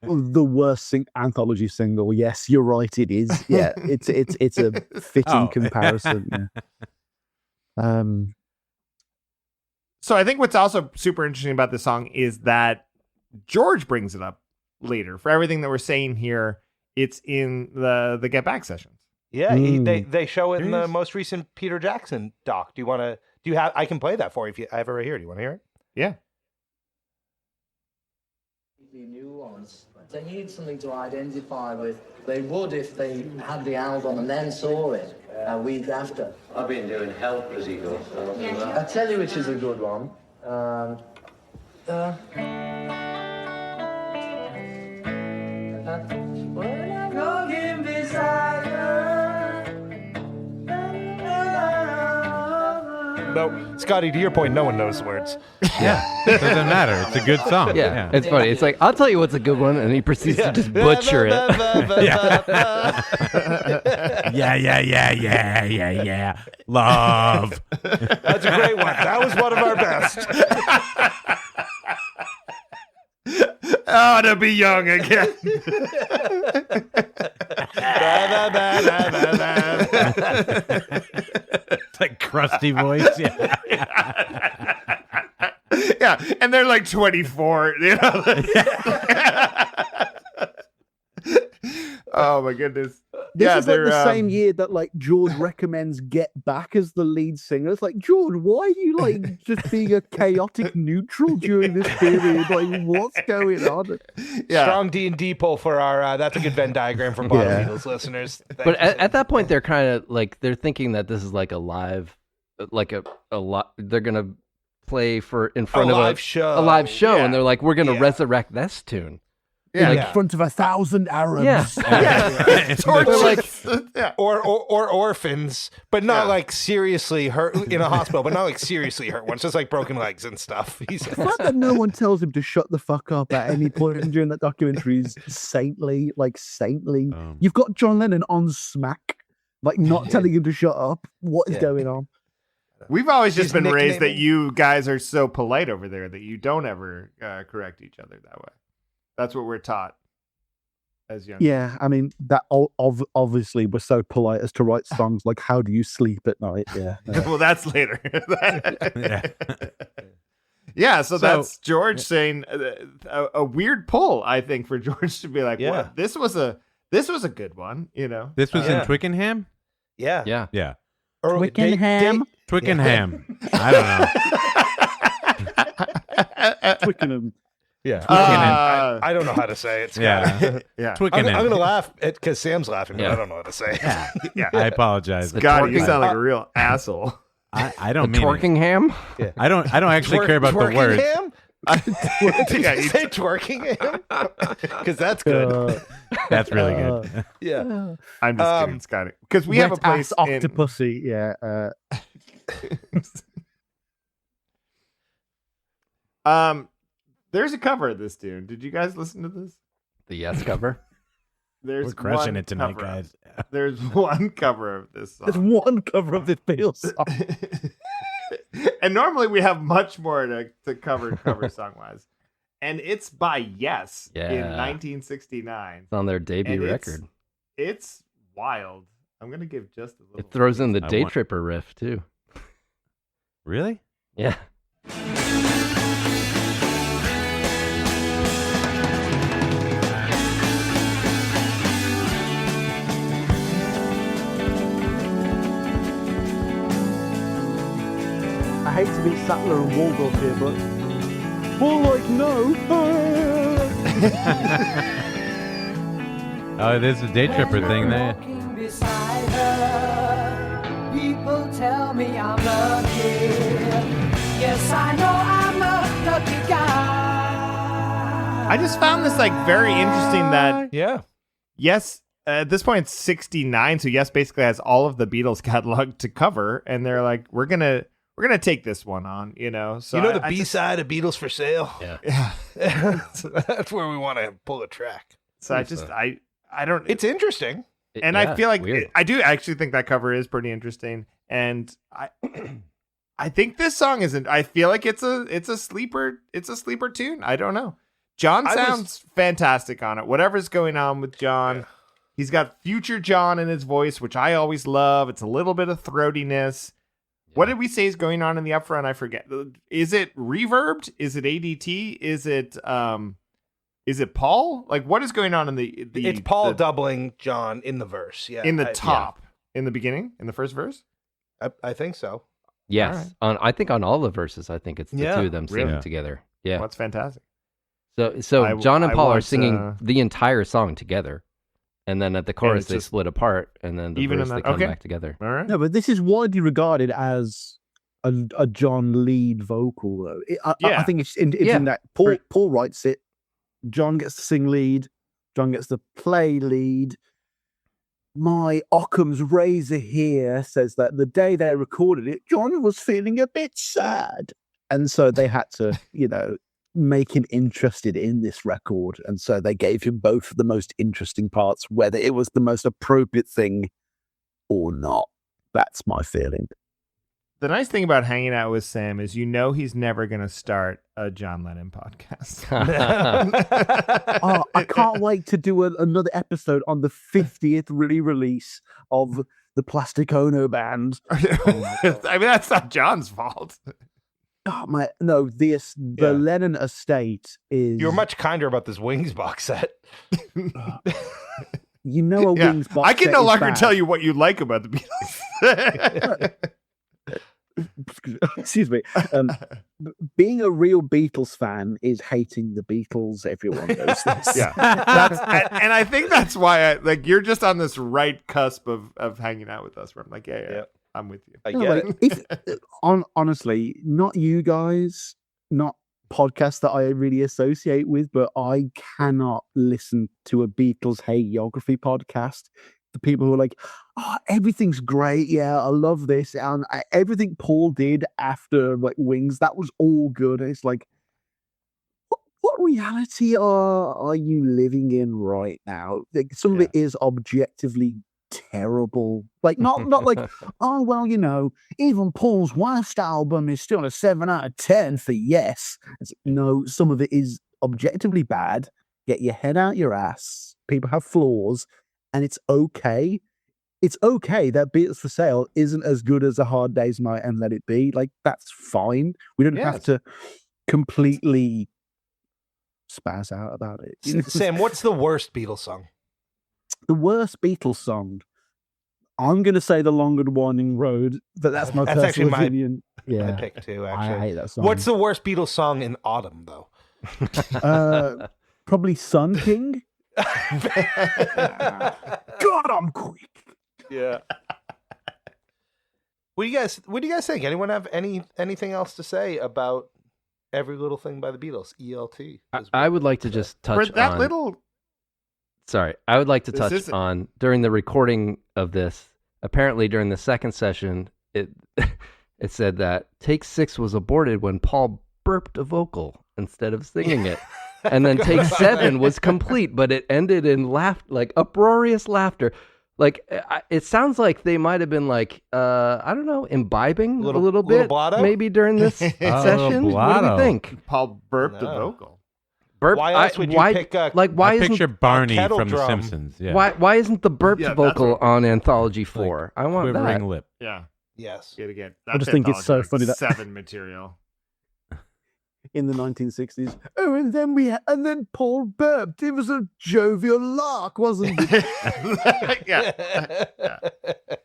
The worst anthology single. Yes, you're right. It is. Yeah, it's a fitting Oh. comparison. Yeah. So I think what's also super interesting about this song is that George brings it up later. For everything that we're saying here, it's in the Get Back sessions. Yeah, they show it in the most recent Peter Jackson doc. Do you have? I can play that for you if I have it right here. Do you want to hear it? Yeah. New ones. They need something to identify with. They would if they had the album and then saw it a week after. I've been doing Help as he goes. I'll tell you which is a good one. Walking beside her. No, Scotty. To your point, no one knows the words. Yeah, it doesn't matter. It's a good song. Yeah, it's funny. It's like, I'll tell you what's a good one, and he proceeds to just butcher it. Yeah. Love. That's a great one. That was one of our best. Oh, to be young again. It's like crusty voice. Yeah. Yeah, and they're like 24. You know? Oh my goodness. This Yeah, is like they're, the same year that like George recommends Get Back as the lead singer. It's like, George, why are you like just being a chaotic neutral during this period? Like, what's going on? Yeah. Strong D&D pull for our. That's a good Venn diagram for Blotto Beatles listeners. But at that point, they're kind of like, they're thinking that this is like a live, like a lot. They're gonna play in front of live show. a live show, Yeah. and they're like, we're gonna Yeah. resurrect this tune. In Yeah. front of 1,000 Arabs. Yeah. Or orphans, but not like seriously hurt in a hospital, but not like seriously hurt ones, just like broken legs and stuff. The fact that no one tells him to shut the fuck up at any point during that documentary is saintly. You've got John Lennon on smack, like not telling him to shut up. What is going on? We've always just He's been raised that nicknaming- you guys are so polite over there that you don't ever correct each other that way. That's what we're taught as young. Yeah, I mean, that obviously we're so polite as to write songs like How Do You Sleep at Night? Yeah. Well, that's later. Yeah, so that's George saying a weird pull, I think, for George to be like, "What? This was a good one," you know. This was in Twickenham? Yeah. Yeah. Twickenham? Twickenham. I don't know. Twickenham. Yeah. I don't know how to say it. Yeah. Yeah. I'm going to laugh because Sam's laughing, but Yeah. I don't know how to say it. Yeah. I apologize. God, you sound like a real asshole. I don't The mean twerking ham? it. I don't actually care about the words. Ham? Did you say twerking ham? Because that's good. That's really good. Yeah. I'm just kidding, Scotty. Because we have a place in... Octopussy, yeah. There's a cover of this tune. Did you guys listen to this? The Yes cover? There's We're crushing one it tonight, cover. guys. There's one cover of this song. There's one cover of this Beatles song. And normally we have much more to cover song wise. And it's by Yes in 1969. It's on their debut And record. It's wild. I'm going to give just a little. It throws in the Day Tripper riff, too. Really? Yeah. I hate to be Sattler and Waldorf here, but more like no. Oh, there's a Day Tripper thing there. Beside her, people tell me I'm lucky. Yes, I know I'm a lucky guy. I just found this very interesting that Yes, at this point it's 69, so Yes basically has all of the Beatles catalog to cover, and they're like, we're gonna take this one on, So the B-side of Beatles for Sale? Yeah. That's where we want to pull a track. So I don't. It's interesting. And I feel like I do actually think that cover is pretty interesting, and I think this song isn't. I feel like it's a sleeper tune. I don't know. John sounds fantastic on it. Whatever's going on with John, he's got future John in his voice, which I always love. It's a little bit of throatiness. Yeah. What did we say is going on in the upfront? I forget. Is it reverbed? Is it ADT? Is it Paul? Like, what is going on in the It's Paul doubling John in the verse. Yeah. In the top. In the beginning? In the first verse? I think so. Yes. Right. I think on all the verses, I think it's the two of them singing together. Yeah. Well, that's fantastic. So John and Paul are singing the entire song together. And then at the chorus, they split apart. And then the verse, they come back together. All right. No, but this is widely regarded as a John lead vocal, though. I think it's in that Paul writes it. John gets to sing lead. John gets to play lead. My Occam's razor here says that the day they recorded it, John was feeling a bit sad. And so they had to, make him interested in this record. And so they gave him both the most interesting parts, whether it was the most appropriate thing or not. That's my feeling. The nice thing about hanging out with Sam is he's never going to start a John Lennon podcast. I can't wait to do another episode on the 50th re-release of the Plastic Ono Band. I mean, that's not John's fault. Oh, the Lennon estate is... You were much kinder about this Wings box set. Wings box I can set no is longer bad. tell you what you like about the Beatles. Excuse me. Being a real Beatles fan is hating the Beatles. Everyone knows this. Yeah, and I think that's why you're just on this right cusp of hanging out with us. Where I'm like, yeah. I'm with you. I get it. Honestly, not you guys, not podcasts that I really associate with, but I cannot listen to a Beatles hagiography podcast. The people who are like, oh, everything's great. Yeah, I love this. And everything Paul did after Wings, that was all good. And it's like, what reality are you living in right now? Some of it is objectively terrible. Not like, oh, well, even Paul's worst album is still a 7 out of 10 for Yes. No, some of it is objectively bad. Get your head out your ass. People have flaws. And it's okay. It's okay that Beatles for Sale isn't as good as A Hard Day's Night and Let It Be. That's fine. We don't have to completely spaz out about it. Sam, what's the worst Beatles song? The worst Beatles song? I'm going to say The Long and Winding Road, but that's my personal opinion. My pick too, actually. I hate that song. What's the worst Beatles song in autumn, though? Probably Sun King. God, I'm quick. Yeah. What do you guys think? Anyone have anything else to say about Every Little Thing by the Beatles? ELT. I would like to just touch For that on little. Sorry, I would like to This touch isn't- on during the recording of this. Apparently, during the second session, it it said that take 6 was aborted when Paul burped a vocal instead of singing it, and then take 7 was complete, but it ended in uproarious laughter. Like it sounds like they might have been like I don't know, imbibing a little bit, Blotto? maybe during this session. What do we think? Paul burped a vocal. Burp, Why else would you pick a why I isn't picture Barney kettle from The drum? Simpsons. Yeah. why isn't the burped Yeah, that's vocal what- on Anthology 4? I want Quivering that. lip. Yeah. Yes. Good again. I just think it's so funny that- 7 material. In the 1960s. Oh, and then Paul burped. It was a jovial lark, wasn't it? yeah.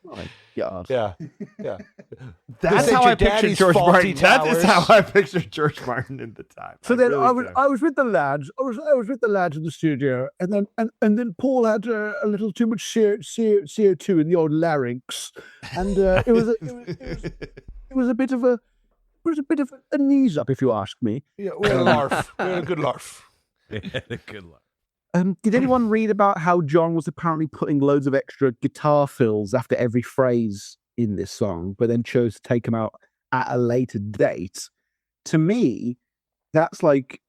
My God. Yeah. That's This how ain't I your pictured daddy's George faulty Martin. That is towers. how I pictured George Martin in the time. So then really do. I was with the lads. I was with the lads in the studio, and then Paul had a little too much CO2 in the old larynx, and it was a bit of a knees up, if you ask me. Yeah, we had a larf. We had a good larf. Good luck. Did anyone read about how John was apparently putting loads of extra guitar fills after every phrase in this song, but then chose to take them out at a later date? To me, that's like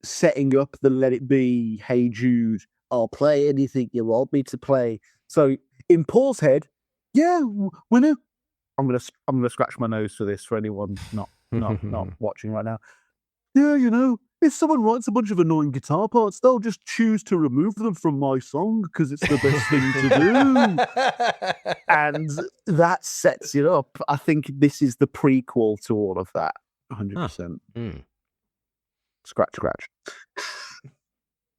setting up the Let It Be, Hey Jude, I'll play anything you want me to play. So in Paul's head, yeah, when I'm gonna scratch my nose for this for anyone not watching right now. Yeah, you know, if someone writes a bunch of annoying guitar parts, they'll just choose to remove them from my song because it's the best thing to do. And that sets it up. I think this is the prequel to all of that. 100%. Scratch.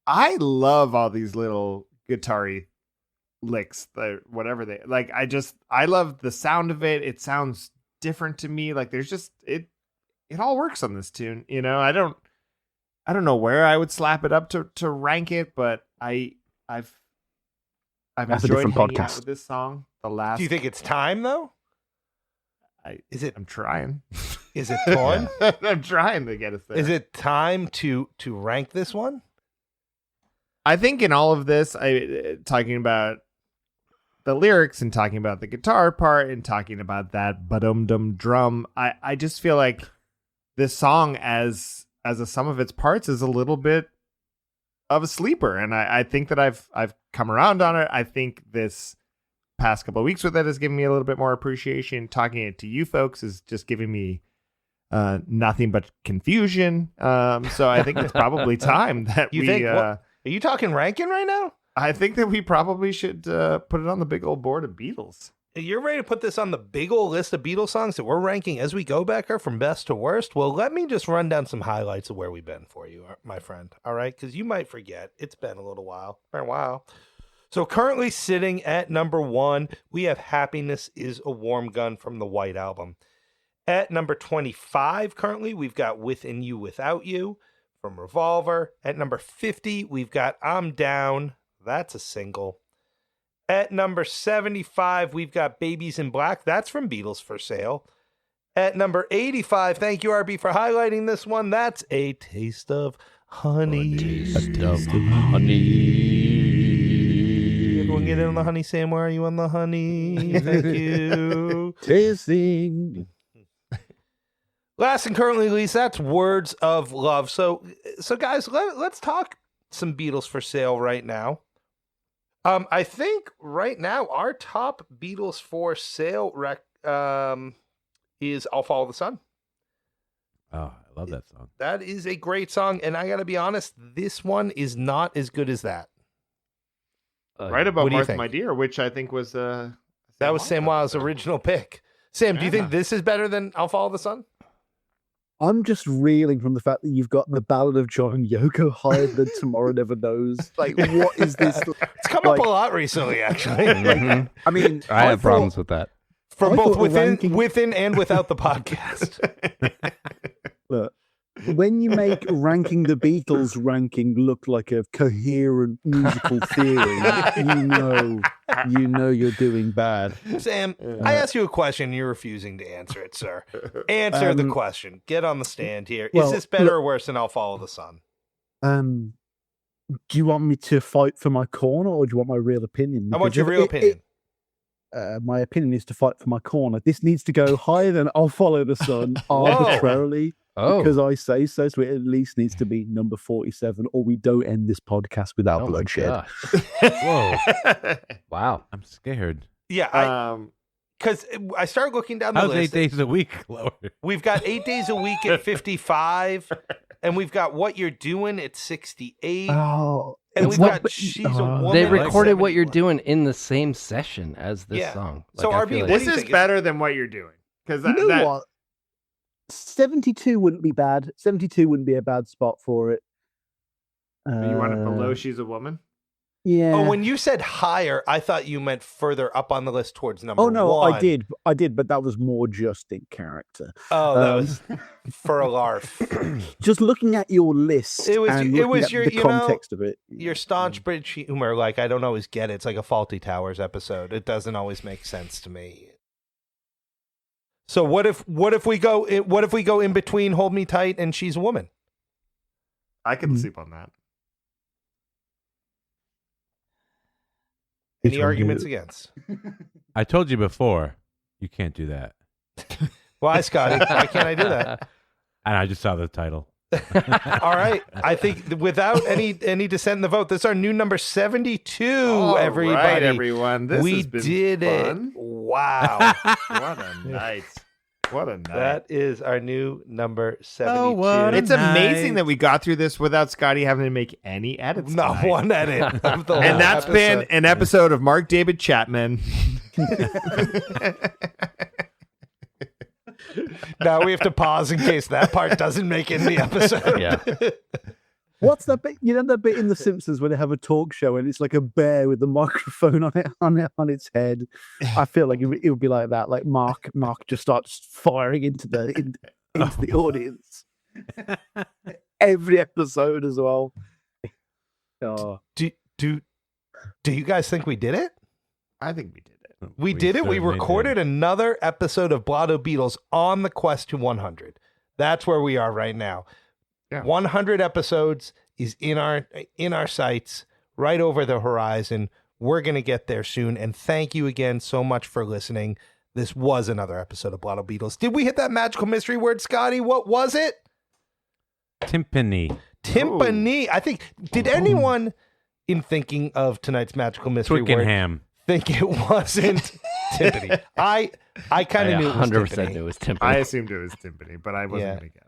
I love all these little guitar-y licks, whatever they like. I love the sound of it. It sounds different to me. Like there's just it all works on this tune. You know, I don't know where I would slap it up to rank it, but I've That's a enjoyed different hanging out podcast. with this song. The last. Do you think it's time though? I'm trying. Is it time? I'm trying to get us there. Is it time to rank this one? I think in all of this, talking about the lyrics and talking about the guitar part and talking about that ba-dum-dum drum, I just feel like this song as a sum of its parts is a little bit of a sleeper. And I think that I've come around on it. I think this past couple of weeks with it has given me a little bit more appreciation. Talking it to you folks is just giving me nothing but confusion. So I think it's probably time that You we... think? Are you talking ranking right now? I think that we probably should put it on the big old board of Beatles. You're ready to put this on the big old list of Beatles songs that we're ranking as we go, Becker, from best to worst? Well, let me just run down some highlights of where we've been for you, my friend. All right? Because you might forget. It's been a little while. For a while. So currently sitting at number 1, we have Happiness is a Warm Gun from the White Album. At number 25, currently, we've got Within You, Without You from Revolver. At number 50, we've got I'm Down. That's a single. At number 75, we've got Babies in Black. That's from Beatles for Sale. At number 85, thank you, RB, for highlighting this one. That's A Taste of Honey. Everyone get in on the honey, Sam. Where are you on the honey? Thank you. Tasting. Last and currently least, that's Words of Love. So guys, let's talk some Beatles for Sale right now. I think right now our top Beatles for Sale is I'll Follow the Sun. Oh, I love that song. That is a great song, and I got to be honest, this one is not as good as that. Right above what do you Martha, think? My Dear, which I think was That was Sam Wild's original pick. Sam, do you think this is better than I'll Follow the Sun? I'm just reeling from the fact that you've got the Ballad of John and Yoko higher than Tomorrow Never Knows. Like, what is this? It's come up a lot recently, actually. I mean, I have problems with that. For I both thought the ranking- within and without the podcast. Look, when you make ranking the Beatles ranking look like a coherent musical theory, you know you're doing bad. Sam, I asked you a question. You're refusing to answer it, sir. Answer the question. Get on the stand here. Is this better or worse than I'll Follow the Sun? Do you want me to fight for my corner, or do you want my real opinion? I want your real opinion. My opinion is to fight for my corner. This needs to go higher than I'll Follow the Sun arbitrarily because I say so. So it at least needs to be number 47, or we don't end this podcast without bloodshed. Whoa! Wow, I'm scared. Yeah, because I started looking down the How's list. 8 days a week lower? We've got 8 days a week at 55, and we've got What You're Doing at 68. Oh. And we've got She's a Woman. They recorded What You're Doing in the same session as this song. So RB, this is better than What You're Doing. Because you know what? 72 wouldn't be bad. 72 wouldn't be a bad spot for it. You want it below She's a Woman? Yeah. Oh, when you said higher, I thought you meant further up on the list towards number 1. Oh no, I did, but that was more just in character. Oh, that was for a larf. Just looking at your list, it was your the context of it. Your staunch British humor. Like, I don't always get it. It's like a Faulty Towers episode. It doesn't always make sense to me. So what if we go in between Hold Me Tight and She's a Woman? I can sleep on that. Any arguments against? I told you before, you can't do that. Why, Scotty? Why can't I do that? And I just saw the title. All right. I think without any dissent in the vote, this is our new number 72, everybody. All right, everyone. This we has been did fun. it. Wow. What a night. What a night. That is our new number 72. Oh, what It's amazing that we got through this without Scotty having to make any edits. Not tonight. one edit. Of the And that's episode. been an episode of Mark David Chapman. Now we have to pause in case that part doesn't make it in the episode. Yeah. What's that bit? You know that bit in The Simpsons where they have a talk show and it's like a bear with the microphone on its head. I feel like it would be like that. Like Mark just starts firing into the audience every episode as well. Oh. Do you guys think we did it? I think we did it. We did it. We recorded another episode of Blotto Beatles on the quest to 100. That's where we are right now. Yeah. 100 episodes is in our sights, right over the horizon. We're going to get there soon. And thank you again so much for listening. This was another episode of Blotto Beatles. Did we hit that magical mystery word, Scotty? What was it? Timpani. Timpani. I think, did anyone in thinking of tonight's magical mystery word Twickenham. think it wasn't timpani? I kind of knew it was 100% timpani. knew it was timpani. I assumed it was timpani, but I wasn't going to guess.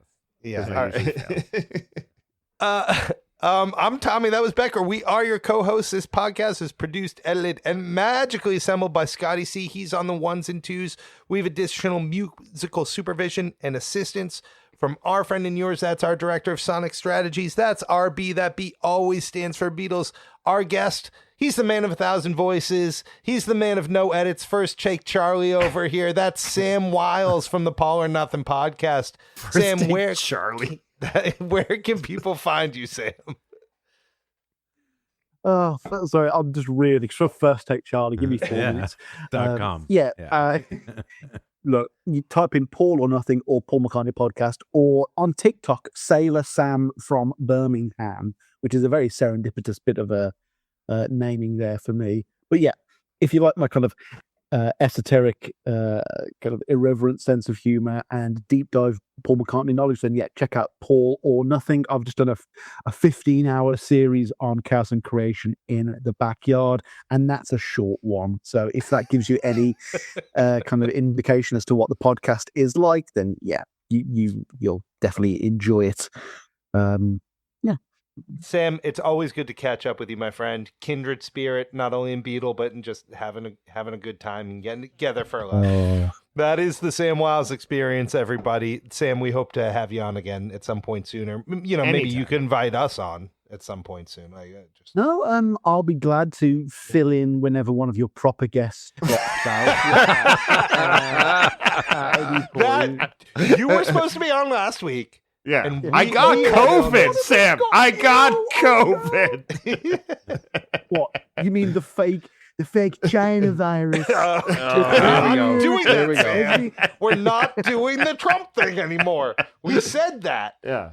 Yeah. I'm Tommy. That was Becker. We are your co-hosts. This podcast is produced, edited, and magically assembled by Scotty C. He's on the ones and twos. We have additional musical supervision and assistance from our friend and yours. That's our director of sonic strategies. That's RB. That B always stands for Beatles. Our guest, he's the man of 1,000 voices. He's the man of no edits. First take Charlie over here. That's Sam Wiles from the Paul or Nothing podcast. Sam, where Charlie? Where can people find you, Sam? Oh, sorry. I'm just really first take Charlie. Give me 4 minutes. .com. Look, you type in Paul or Nothing or Paul McCartney podcast, or on TikTok, Sailor Sam from Birmingham, which is a very serendipitous bit of a naming there for me. But yeah, if you like my kind of esoteric, kind of irreverent sense of humor and deep dive Paul McCartney knowledge, then yeah, check out Paul or Nothing. I've just done a 15-hour series on chaos and creation in the backyard, and that's a short one. So if that gives you any kind of indication as to what the podcast is like, then yeah, you'll definitely enjoy it. Sam, it's always good to catch up with you, my friend. Kindred spirit, not only in Beatle, but in just having a good time and getting together for a laugh. That is the Sam Wiles experience, everybody. Sam, we hope to have you on again at some point sooner. You know, maybe you could invite us on at some point soon. No, I'll be glad to fill in whenever one of your proper guests drops out. You were supposed to be on last week. Yeah. And I got COVID, Sam. I got COVID. What? You mean the fake China virus? We're not doing that, Sam. We're not doing the Trump thing anymore. We said that. Yeah.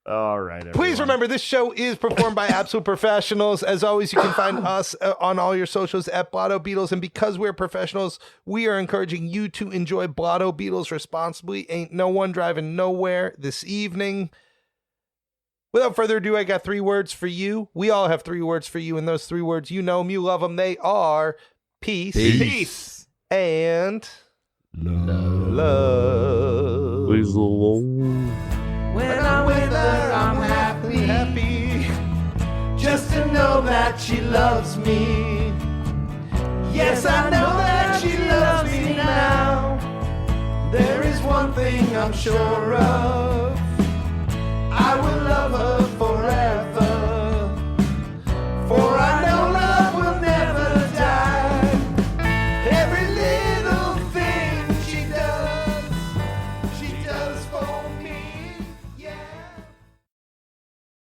All right. Everyone. Please remember, this show is performed by absolute professionals. As always, you can find us on all your socials at Blotto Beatles. And because we're professionals, we are encouraging you to enjoy Blotto Beatles responsibly. Ain't no one driving nowhere this evening. Without further ado, I got 3 words for you. We all have 3 words for you. And those 3 words, you know them, you love them. They are peace. And love. Please alone. When I'm with her, I'm happy. Just to know that she loves me. Yes, I know that she loves me now. There is one thing I'm sure of. I will love her